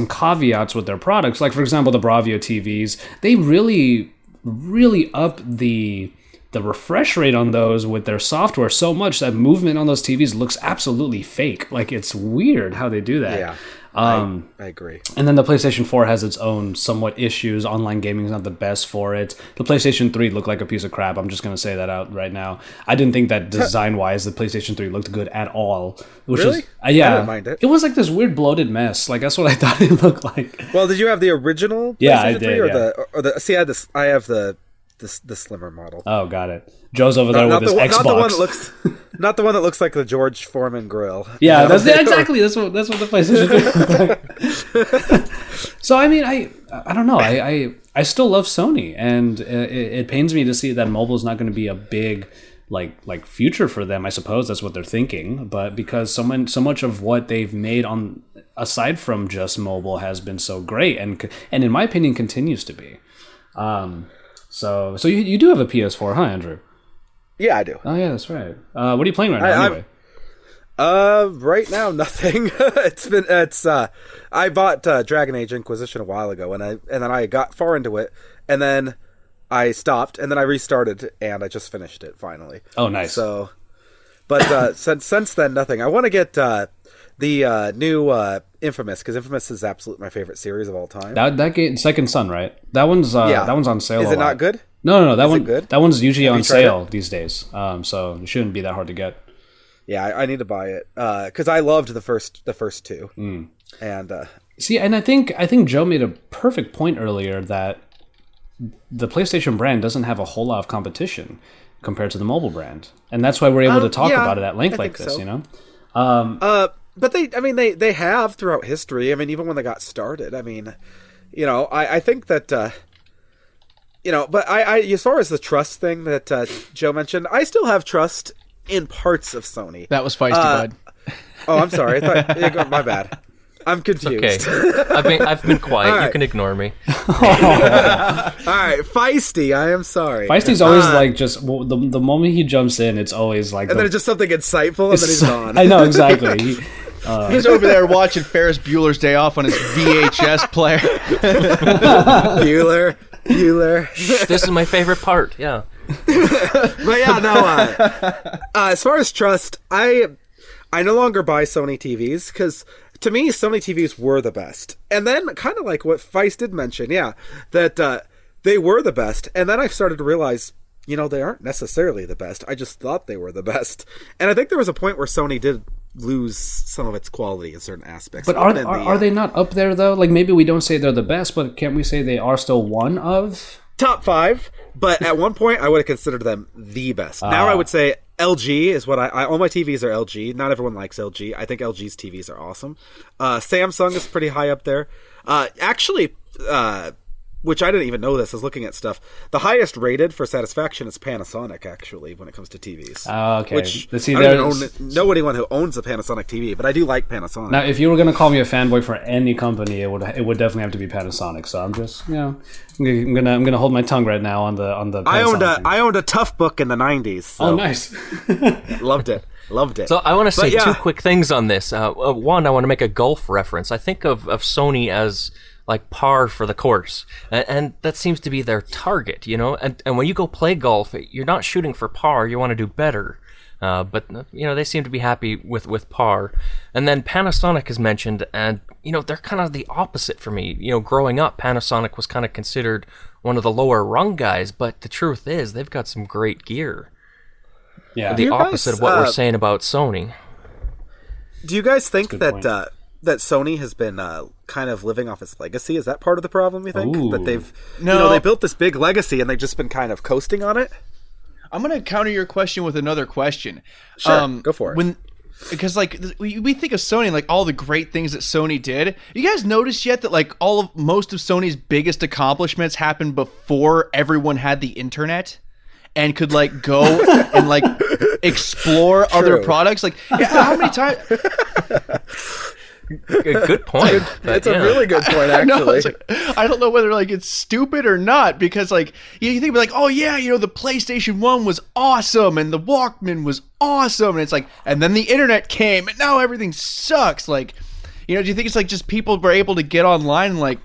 caveats with their products. Like, for example, the Bravia TVs. They really, really up the refresh rate on those with their software so much that movement on those TVs looks absolutely fake. Like, it's weird how they do that. yeah, I agree. And then the PlayStation 4 has its own somewhat issues. Online gaming is not the best for it. The PlayStation 3 looked like a piece of crap. I'm just going to say that out right now. I didn't think that design-wise the PlayStation 3 looked good at all. Which Really? Is, yeah. I didn't mind it. It was like this weird bloated mess. Like, that's what I thought it looked like. Well, did you have the original? Yeah, I PlayStation 3 did, Or yeah. the? See, I have the slimmer model. Oh, got it. Joe's over there with his Xbox. Not the one that looks, not the one that looks like the George Foreman grill. Yeah, exactly. That's what the PlayStation 3 looks like. So I mean, I don't know. I still love Sony, and it pains me to see that mobile is not going to be a big like future for them. I suppose that's what they're thinking, but because so much of what they've made on aside from just mobile has been so great, and in my opinion continues to be. So you do have a PS4, huh, Andrew? Yeah, I do. Oh yeah, that's right. What are you playing right now anyway? Right now nothing. I bought Dragon Age Inquisition a while ago, and then I got far into it, and then I stopped, and then I restarted, and I just finished it finally. Oh, nice. So, but since then, nothing. I want to get the new Infamous, because Infamous is absolutely my favorite series of all time. That game, Second Son, right? That one's on sale. Is it not good? No. Is it good? That one's usually on sale these days. So it shouldn't be that hard to get. Yeah, I need to buy it because I loved the first two. And see, and I think Joe made a perfect point earlier that the PlayStation brand doesn't have a whole lot of competition compared to the mobile brand, and that's why we're able to talk about it at length like this. So. But they have throughout history. I mean, even when they got started. I mean, I think that. But I as far as the trust thing that Joe mentioned, I still have trust in parts of Sony. That was feisty, bud. Oh, I'm sorry. My bad. I'm confused. Okay. I've been quiet. Right. You can ignore me. All right, feisty. I am sorry. Feisty's always like just the moment he jumps in, it's always like. And then it's just something insightful, and then he's gone. I know exactly. He's over there watching Ferris Bueller's Day Off on his VHS player. Bueller. This is my favorite part. Yeah. But yeah, no. As far as trust, I no longer buy Sony TVs because to me, Sony TVs were the best. And then, kind of like what Feist did mention, that they were the best. And then I started to realize, they aren't necessarily the best. I just thought they were the best. And I think there was a point where Sony did lose some of its quality in certain aspects. But are they not up there though? Like maybe we don't say they're the best, but can't we say they are still one of top 5? But at one point, I would have considered them the best. Now I would say LG is what all my TVs are LG. Not everyone likes LG. I think LG's TVs are awesome. Samsung is pretty high up there. Actually, which I didn't even know this, I was looking at stuff. The highest rated for satisfaction is Panasonic, actually, when it comes to TVs. Oh, okay. Which I don't know anyone who owns a Panasonic TV, but I do like Panasonic. Now, if you were going to call me a fanboy for any company, it would definitely have to be Panasonic. So I'm just, I'm gonna hold my tongue right now on the. I owned a Tough Book in the '90s. So oh, nice. Loved it. So I want to say two quick things on this. One, I want to make a golf reference. I think of Sony as like par for the course, and that seems to be their target, and when you go play golf, you're not shooting for par, you want to do better, but they seem to be happy with par. And then Panasonic is mentioned, and they're kind of the opposite for me. Growing up, Panasonic was kind of considered one of the lower rung guys, but the truth is they've got some great gear. Yeah, the opposite of what we're saying about Sony. Do you guys think that Sony has been kind of living off its legacy? Is that part of the problem, you think? Ooh. That they built this big legacy and they've just been kind of coasting on it? I'm going to counter your question with another question. Sure, go for it. Because we think of Sony and like all the great things that Sony did. You guys notice yet that like most of Sony's biggest accomplishments happened before everyone had the internet and could like go and like explore other products? Like how many times? Good point. It's a really good point, actually. I don't know whether like it's stupid or not, because like you think like, oh yeah, the PlayStation 1 was awesome and the Walkman was awesome, and it's like, and then the internet came and now everything sucks. Like, do you think it's like just people were able to get online and like,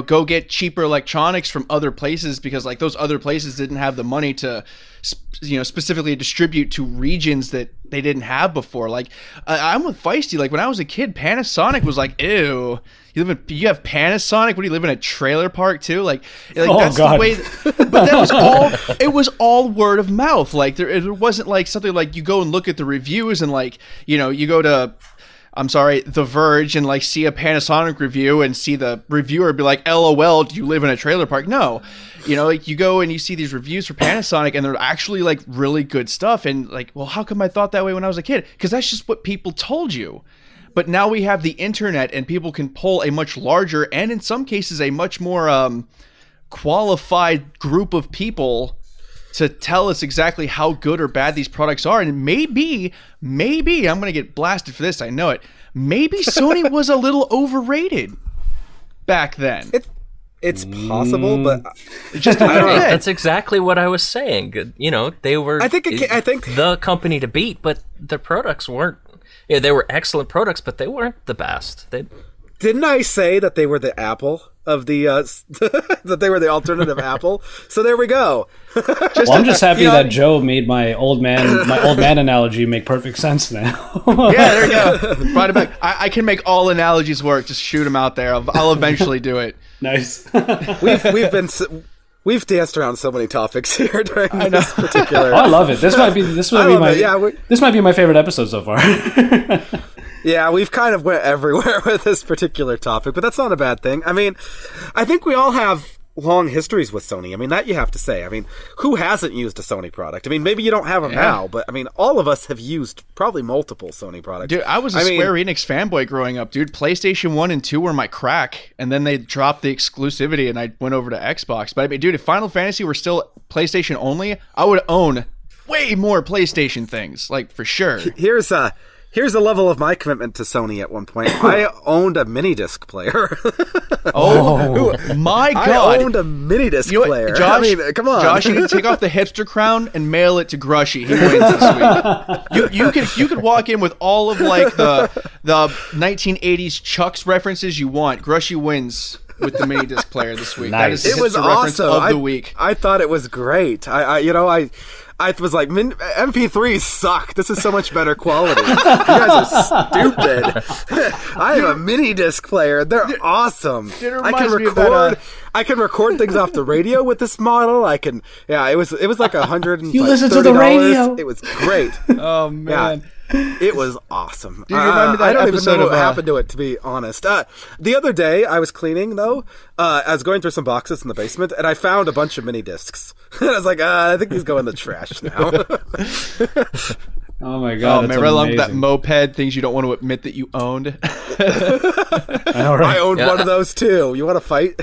go get cheaper electronics from other places because like those other places didn't have the money to specifically distribute to regions that they didn't have before. Like I'm with Feisty. Like when I was a kid, Panasonic was like, ew, you have Panasonic? What do you live in a trailer park too? Like oh, that's God. the way. But that was all. It was all word of mouth. Like it wasn't like something like you go and look at the reviews and like you go to, The Verge, and like see a Panasonic review and see the reviewer be like, LOL, do you live in a trailer park? No. Like you go and you see these reviews for Panasonic and they're actually like really good stuff. And like, well, how come I thought that way when I was a kid? Because that's just what people told you. but now we have the internet and people can pull a much larger and in some cases a much more qualified group of people to tell us exactly how good or bad these products are. And maybe I'm going to get blasted for this, I know it. Maybe Sony was a little overrated back then. It's possible, but Just a little bit. That's exactly what I was saying. You know, they were I think the company to beat, but their products weren't. Yeah, they were excellent products, but they weren't the best. Didn't I say that they were the Apple of the that they were the alternative Apple? So there we go. I'm just happy that Joe made my old man analogy make perfect sense now. Yeah, there you go. Brought it back. I can make all analogies work. Just shoot them out there. I'll eventually do it. Nice. We've danced around so many topics here during this particular. Oh, I love it. This might be my favorite episode so far. Yeah, we've kind of went everywhere with this particular topic, but that's not a bad thing. I mean, I think we all have long histories with Sony. I mean, that you have to say. I mean, who hasn't used a Sony product? I mean, maybe you don't have them now, but I mean, all of us have used probably multiple Sony products. Dude, I was a Square Enix fanboy growing up, dude. PlayStation 1 and 2 were my crack, and then they dropped the exclusivity, and I went over to Xbox. But I mean, dude, if Final Fantasy were still PlayStation only, I would own way more PlayStation things, like, for sure. Here's the level of my commitment to Sony at one point. I owned a mini disc player. Oh my God. I owned a mini disc player. Josh, I mean, come on. Josh, you need to take off the hipster crown and mail it to Grushy. He wins this week. You could walk in with all of like the 1980s Chucks references you want. Grushy wins with the mini disc player this week. Nice. That is the hipster reference of the week. I thought it was great. I was like, MP3s suck. This is so much better quality. You guys are stupid. I have a mini disc player. They're awesome. I can record things off the radio with this model. It was like $130. You listen to the radio. It was great. Oh man. Yeah. It was awesome. Dude, you remind me of that I don't even episode know what of, happened to it, to be honest. The other day, I was cleaning, though. I was going through some boxes in the basement, and I found a bunch of mini discs. And I was like, I think these go in the trash now. Oh my God! Oh man, right along with that moped, things you don't want to admit that you owned. I owned one of those too. You want to fight?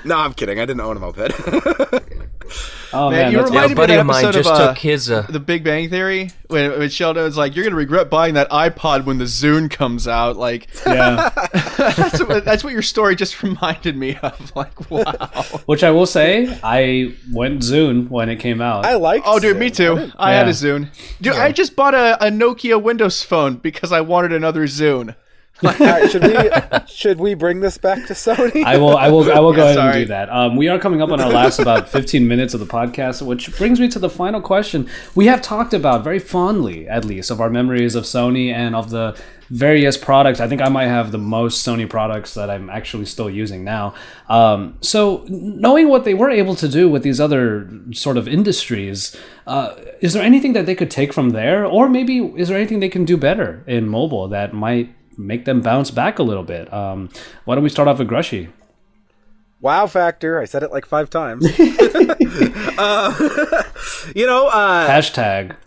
No, I'm kidding. I didn't own a moped. Oh man, you reminded me of buddy that of mine episode just of took his The Big Bang Theory when Sheldon was like, "You're gonna regret buying that iPod when the Zune comes out." Like, yeah. that's what your story just reminded me of. Like, wow. Which I will say, I went Zune when it came out. I like. Oh, dude, me too. I had a Zune. Dude, I just bought a Nokia Windows phone because I wanted another Zune. All right, should we bring this back to Sony? I will go ahead and do that. We are coming up on our last about 15 minutes of the podcast, which brings me to the final question. We have talked about very fondly, at least, of our memories of Sony and of the various products. I think I might have the most Sony products that I'm actually still using now. So knowing what they were able to do with these other sort of industries, is there anything that they could take from there? Or maybe is there anything they can do better in mobile that might make them bounce back a little bit? Why don't we start off with Grushy? Wow factor. I said it like 5 times. Hashtag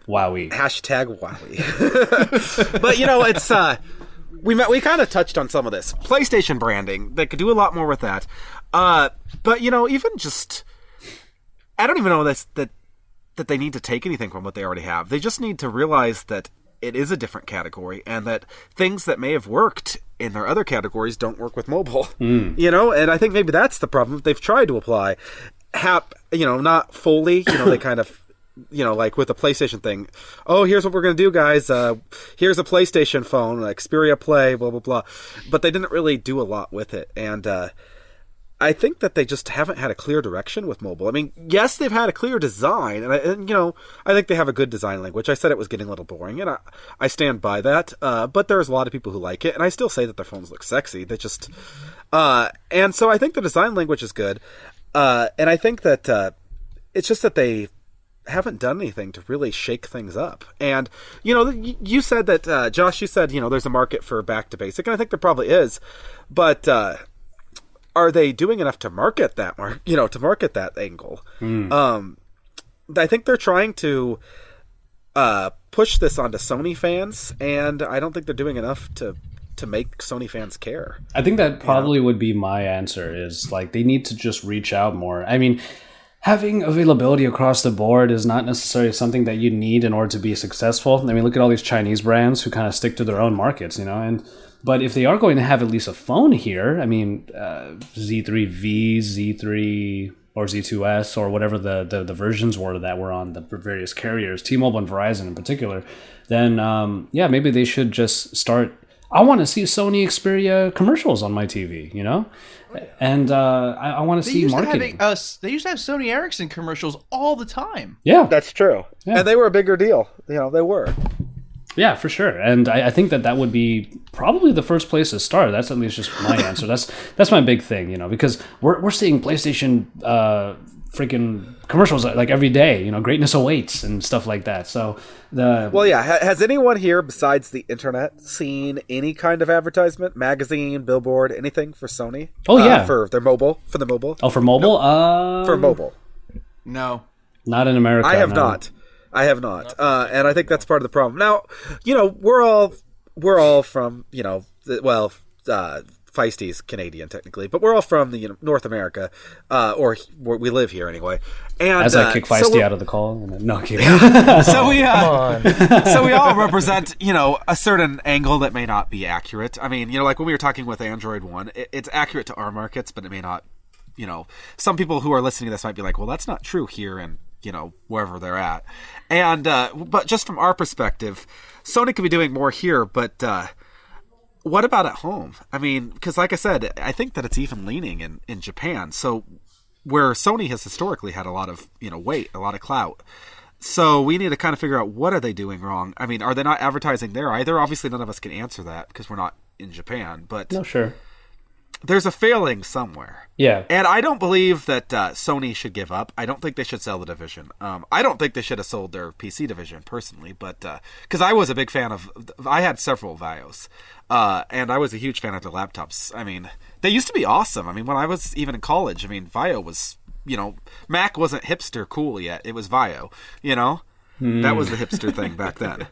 Wowie. Hashtag Wowie. But it's we kind of touched on some of this PlayStation branding. They could do a lot more with that. But even just, I don't even know that they need to take anything from what they already have. They just need to realize that it is a different category, and that things that may have worked in their other categories don't work with mobile. And I think maybe that's the problem. They've tried to apply not fully, they kind of, like with the PlayStation thing. Oh, here's what we're going to do, guys. Here's a PlayStation phone, Xperia Play, blah, blah, blah. But they didn't really do a lot with it. And, I think that they just haven't had a clear direction with mobile. I mean, yes, they've had a clear design, and I think they have a good design language. I said it was getting a little boring, and I stand by that. But there's a lot of people who like it, and I still say that their phones look sexy. They just, and so I think the design language is good, and I think that it's just that they haven't done anything to really shake things up. And you said that, Josh, you said there's a market for back to basic, and I think there probably is, but. Are they doing enough to market that to market that angle? I think they're trying to push this onto Sony fans, and I don't think they're doing enough to make Sony fans care. I think that probably would be my answer, is like they need to just reach out more. I mean, having availability across the board is not necessarily something that you need in order to be successful. I mean, look at all these Chinese brands who kind of stick to their own markets, but if they are going to have at least a phone here, I mean, Z3V, Z3 or Z2S or whatever the versions were that were on the various carriers, T-Mobile and Verizon in particular, then maybe they should just start. I want to see Sony Xperia commercials on my TV, and I want to see marketing. They used to have Sony Ericsson commercials all the time. Yeah, that's true. Yeah. And they were a bigger deal. They were. Yeah, for sure. And I think that would be probably the first place to start. That's at least just my answer. That's my big thing, because we're seeing PlayStation freaking commercials like every day, greatness awaits and stuff like that. So has anyone here besides the internet seen any kind of advertisement, magazine, billboard, anything for Sony? For the mobile. Oh, for mobile? No. For mobile. No. Not in America. I have not. And I think that's part of the problem. Now, we're all from, Feisty's Canadian technically, but we're all from the North America, or we live here anyway. And as I kick Feisty out of the call, no kidding. So we all represent a certain angle that may not be accurate. I mean, like when we were talking with Android One, it's accurate to our markets, but it may not. Some people who are listening to this might be like, well, that's not true here, and wherever they're at. And but just from our perspective, Sony could be doing more here, but what about at home? I mean, because like I said, I think that it's even leaning in Japan. So where Sony has historically had a lot of weight, a lot of clout. So we need to kind of figure out, what are they doing wrong? I mean, are they not advertising there either? Obviously, none of us can answer that because we're not in Japan. But no, sure. There's a failing somewhere. Yeah. And I don't believe that Sony should give up. I don't think they should sell the division. I don't think they should have sold their PC division personally, but because I was a big fan I had several Vios, and I was a huge fan of their laptops. I mean, they used to be awesome. I mean, when I was even in college, I mean, Vio was, Mac wasn't hipster cool yet. It was Vio, That was the hipster thing back then.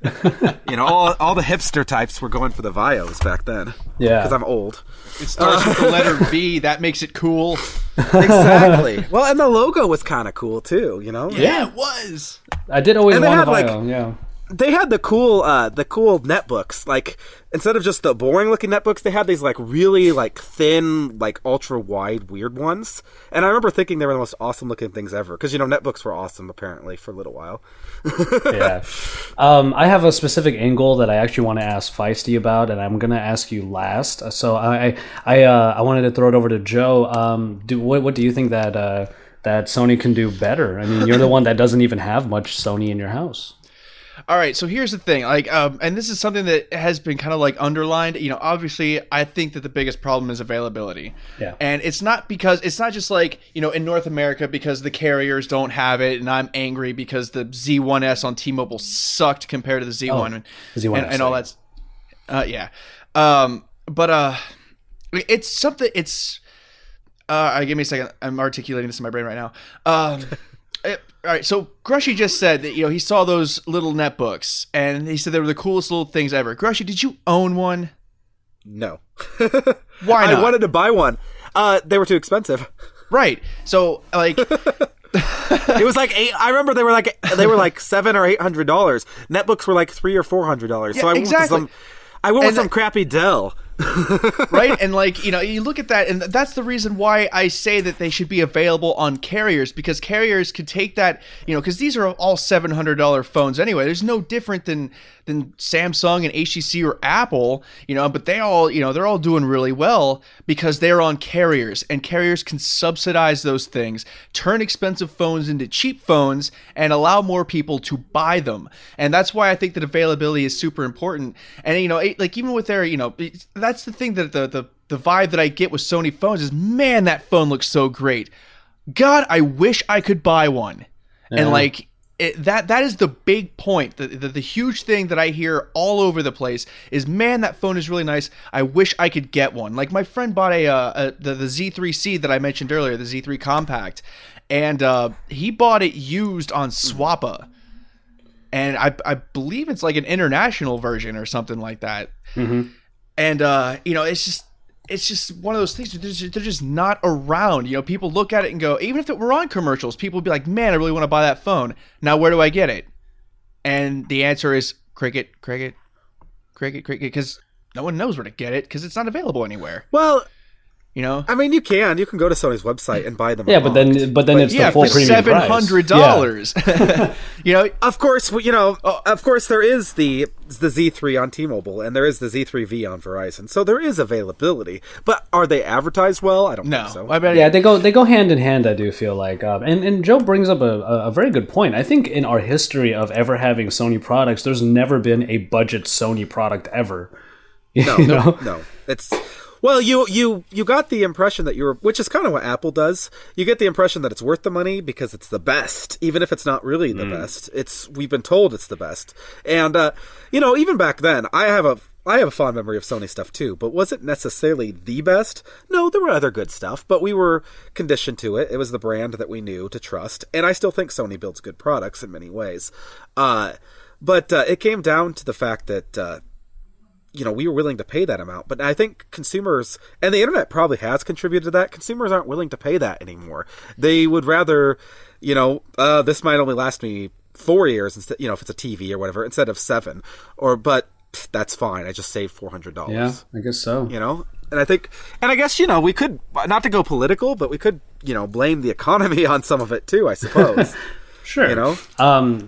All the hipster types were going for the Vios back then. Yeah. Because I'm old. It starts with the letter V. That makes it cool. Exactly. Well, and the logo was kind of cool too, Yeah, it was. I did always want a Vio, yeah. They had the cool netbooks. Like, instead of just the boring looking netbooks, they had these like really like thin, like ultra wide, weird ones. And I remember thinking they were the most awesome looking things ever. Because netbooks were awesome apparently for a little while. Yeah. I have a specific angle that I actually want to ask Feisty about, and I'm gonna ask you last. So I wanted to throw it over to Joe. What do you think that Sony can do better? I mean, you're the one that doesn't even have much Sony in your house. All right, so here's the thing, and this is something that has been kind of like underlined. Obviously, I think that the biggest problem is availability. Yeah. And it's not just like, in North America because the carriers don't have it, and I'm angry because the Z1S on T-Mobile sucked compared to the Z1, Z1S, and all that. Yeah. But it's something. It's. Give me a second. I'm articulating this in my brain right now. All right, so Grushy just said that he saw those little netbooks, and he said they were the coolest little things ever. Grushy, did you own one? No. Why not? I wanted to buy one. They were too expensive. Right. So like, it was like I remember they were like $700 or $800. Netbooks were like $300 or $400. Yeah, so I went with some crappy Dell. Right? And you look at that, and that's the reason why I say that they should be available on carriers, because carriers could take that, because these are all $700 phones anyway. There's no different than Samsung and HTC or Apple, but they all, they're all doing really well because they're on carriers, and carriers can subsidize those things, turn expensive phones into cheap phones, and allow more people to buy them. And that's why I think that availability is super important. And, like even with their, that's the thing that the vibe that I get with Sony phones is, man, that phone looks so great. God, I wish I could buy one. Yeah. And that is the big point. The huge thing that I hear all over the place is, man, that phone is really nice. I wish I could get one. Like my friend bought the Z3C that I mentioned earlier, the Z3 Compact, and he bought it used on Swappa. and I believe it's like an international version or something like that. Mm-hmm. And it's just one of those things. They're just not around. People look at it and go, even if it were on commercials, people would be like, man, I really want to buy that phone. Now, where do I get it? And the answer is Cricket, because no one knows where to get it because it's not available anywhere. Well, I mean, you can go to Sony's website and buy them. Yeah, but then it's the full for premium price. $700. Yeah. Of course, of course, there is the Z3 on T-Mobile, and there is the Z3V on Verizon, so there is availability. But are they advertised well? I don't think so. Yeah, they go hand in hand. I do feel like, and Joe brings up a very good point. I think in our history of ever having Sony products, there's never been a budget Sony product ever. No. It's. Well, you got the impression that which is kind of what Apple does. You get the impression that it's worth the money because it's the best, even if it's not really the best. We've been told it's the best, and even back then, I have a fond memory of Sony stuff too. But was it necessarily the best? No, there were other good stuff, but we were conditioned to it. It was the brand that we knew to trust, and I still think Sony builds good products in many ways. But it came down to the fact that. We were willing to pay that amount. But I think consumers, and the internet probably has contributed to that, consumers aren't willing to pay that anymore. They would rather, this might only last me 4 years, instead, if it's a TV or whatever, instead of 7. But that's fine. I just saved $400. Yeah, I guess so. And I guess, we could, not to go political, but we could, blame the economy on some of it too, I suppose. Sure.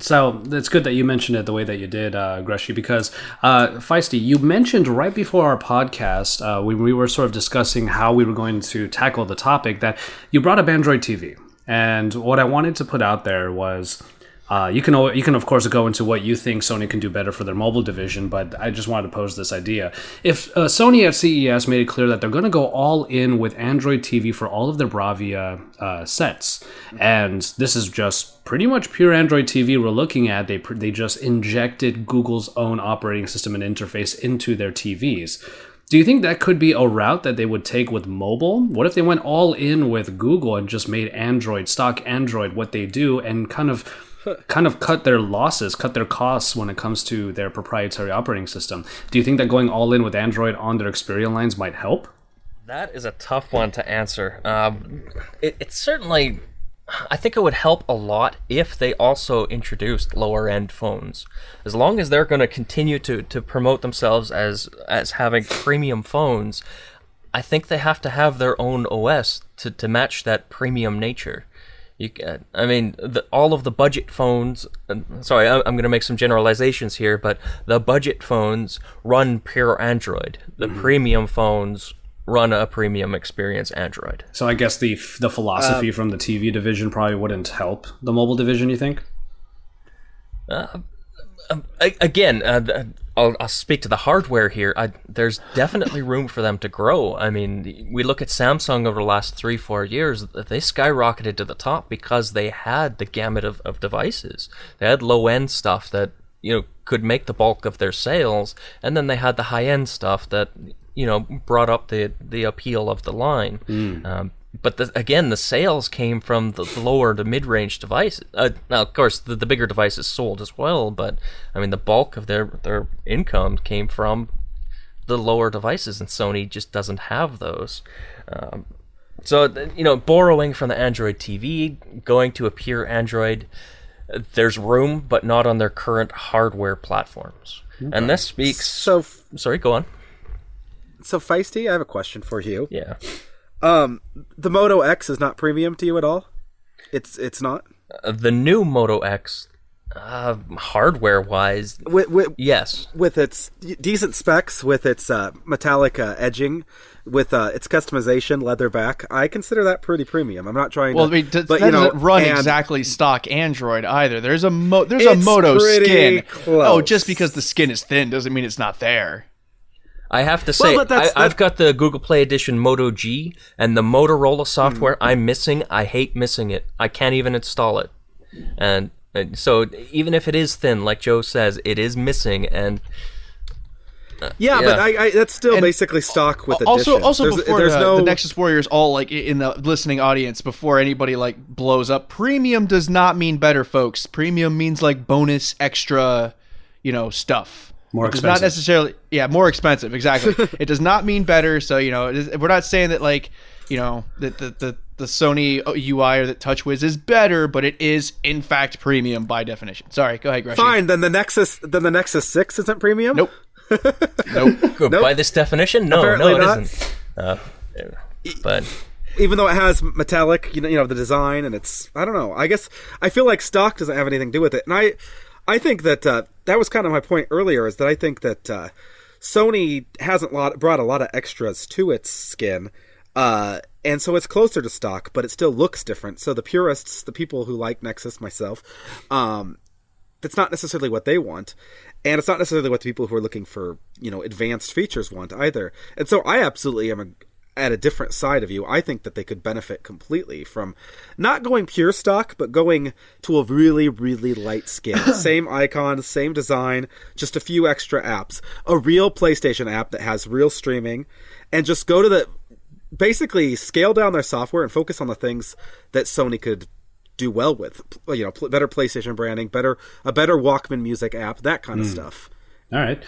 So it's good that you mentioned it the way that you did, Grushy, because Feisty, you mentioned right before our podcast, when we were sort of discussing how we were going to tackle the topic, that you brought up Android TV. And what I wanted to put out there was, you can of course go into what you think Sony can do better for their mobile division, but I just wanted to pose this idea. If Sony at CES made it clear that they're going to go all in with Android TV for all of their Bravia sets, and this is just pretty much pure Android TV we're looking at, they just injected Google's own operating system and interface into their TVs. Do you think that could be a route that they would take with mobile? What if they went all in with Google and just made stock Android what they do, and kind of cut their losses, cut their costs when it comes to their proprietary operating system? Do you think that going all in with Android on their Xperia lines might help? That is a tough one to answer. It's certainly, I think it would help a lot if they also introduced lower end phones. As long as they're going to continue to promote themselves as having premium phones, I think they have to have their own OS to match that premium nature. All of the budget phones, sorry, I'm going to make some generalizations here, but the budget phones run pure Android. The premium phones run a premium experience Android. So I guess the philosophy from the TV division probably wouldn't help the mobile division, you think? I'll speak to the hardware here. There's definitely room for them to grow. I mean, we look at Samsung over the last 3-4 years, they skyrocketed to the top because they had the gamut of devices. They had low-end stuff that, could make the bulk of their sales, and then they had the high-end stuff that, brought up the appeal of the line. But the sales came from the lower to mid-range devices. Now, of course, the bigger devices sold as well, but the bulk of their income came from the lower devices, and Sony just doesn't have those. Borrowing from the Android TV, going to a pure Android, there's room, but not on their current hardware platforms. Okay. And this speaks. Sorry, go on. So, Feisty, I have a question for you. Yeah. The Moto X is not premium to you at all? It's not? The new Moto X, hardware-wise, yes. With its decent specs, with its metallic edging, with its customization, leather back, I consider that pretty premium. I'm not trying to... Well, that doesn't run exactly stock Android either. There's a Moto skin. Close. Oh, just because the skin is thin doesn't mean it's not there. I have to say, I've got the Google Play Edition Moto G, and the Motorola software I'm missing. I hate missing it. I can't even install it. And so even if it is thin, like Joe says, it is missing, and Yeah, but I that's still basically stock with additions. Also, before the Nexus Warriors, all like in the listening audience, before anybody like blows up, premium does not mean better, folks. Premium means like bonus, extra, stuff. More expensive. expensive. Not necessarily, more expensive. Exactly. It does not mean better. So we're not saying that like that the Sony UI or the TouchWiz is better, but it is in fact premium by definition. Sorry, go ahead, Gresham. Fine. Then the Nexus 6 isn't premium. Nope. Nope. By this definition, Apparently it not. isn't. But even though it has metallic, the design, and it's, I don't know. I guess I feel like stock doesn't have anything to do with it, and I think that that was kind of my point earlier, is that I think that Sony hasn't brought a lot of extras to its skin, and so it's closer to stock, but it still looks different. So the purists, the people who like Nexus, myself, that's not necessarily what they want. And it's not necessarily what the people who are looking for, advanced features want either. And so I absolutely am at a different side of you. I think that they could benefit completely from not going pure stock, but going to a really, really light skin. Same icons, same design, just a few extra apps. A real PlayStation app that has real streaming. And just go to basically scale down their software and focus on the things that Sony could do well with, better PlayStation branding, a better Walkman music app, that kind of stuff. All right.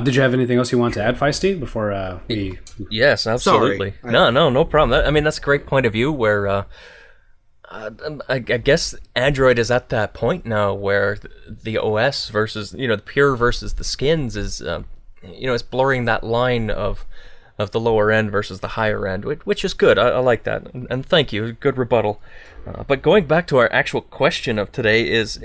Did you have anything else you want to add, Feisty, before we... Yes, absolutely. Sorry. No problem. That's a great point of view where I guess Android is at that point now where the OS versus, the pure versus the skins is, it's blurring that line of the lower end versus the higher end, which is good. I like that. And thank you. Good rebuttal. But going back to our actual question of today is,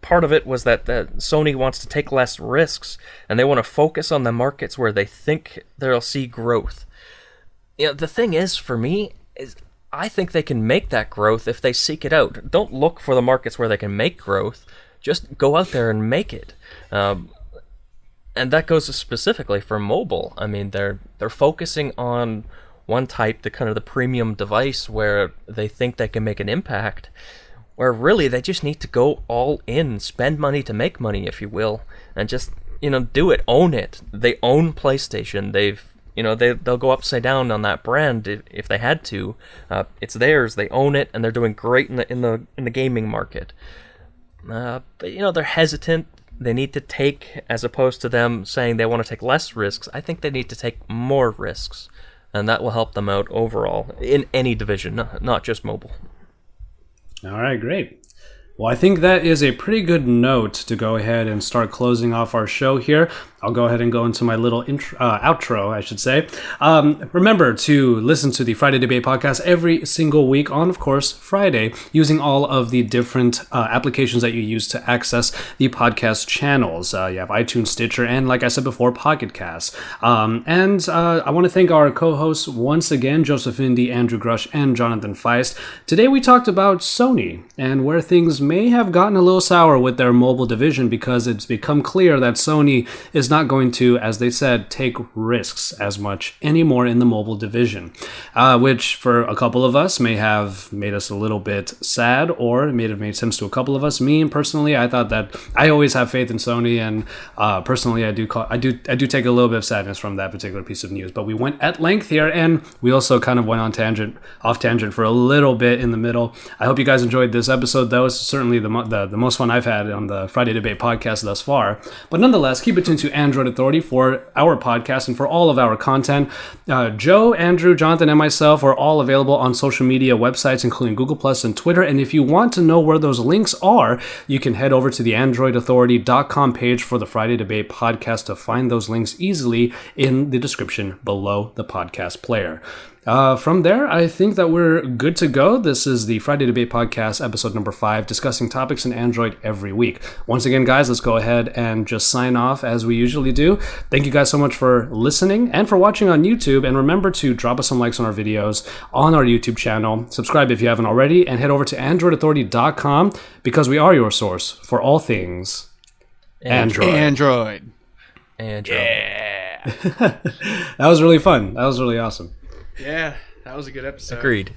part of it was that Sony wants to take less risks and they want to focus on the markets where they think they'll see growth. The thing is, for me, is I think they can make that growth if they seek it out. Don't look for the markets where they can make growth. Just go out there and make it. And that goes specifically for mobile. I mean, they're focusing on one type, the kind of the premium device where they think they can make an impact, where really they just need to go all in, spend money to make money, if you will, and just, do it, own it. They own PlayStation. They'll go upside down on that brand if they had to. It's theirs. They own it, and they're doing great in the gaming market. But they're hesitant. They need to take, as opposed to them saying they want to take less risks, I think they need to take more risks. And that will help them out overall in any division, not just mobile. All right, great. Well, I think that is a pretty good note to go ahead and start closing off our show here. I'll go ahead and go into my little outro, I should say. Remember to listen to the Friday Debate podcast every single week on, of course, Friday, using all of the different applications that you use to access the podcast channels. You have iTunes, Stitcher, and like I said before, Pocket Casts. And I want to thank our co-hosts once again, Joseph Indy, Andrew Grush, and Jonathan Feist. Today we talked about Sony and where things may have gotten a little sour with their mobile division because it's become clear that Sony is not going to, as they said, take risks as much anymore in the mobile division, which for a couple of us may have made us a little bit sad, or it may have made sense to a couple of us. Me personally, I thought that I always have faith in Sony, and personally, I do take a little bit of sadness from that particular piece of news. But we went at length here, and we also kind of went off tangent for a little bit in the middle. I hope you guys enjoyed this episode, though. It's certainly the most fun I've had on the Friday Debate podcast thus far. But nonetheless, keep it tuned to Android Authority for our podcast and for all of our content. Joe, Andrew, Jonathan, and myself are all available on social media websites, including Google Plus and Twitter. And if you want to know where those links are, you can head over to the AndroidAuthority.com page for the Friday Debate podcast to find those links easily in the description below the podcast player. From there, I think that we're good to go. This is the Friday Debate Podcast, episode number 5, discussing topics in Android every week. Once again, guys, let's go ahead and just sign off as we usually do. Thank you guys so much for listening and for watching on YouTube. And remember to drop us some likes on our videos on our YouTube channel. Subscribe if you haven't already, and head over to AndroidAuthority.com because we are your source for all things Android. Yeah. That was really fun. That was really awesome. Yeah, that was a good episode. Agreed.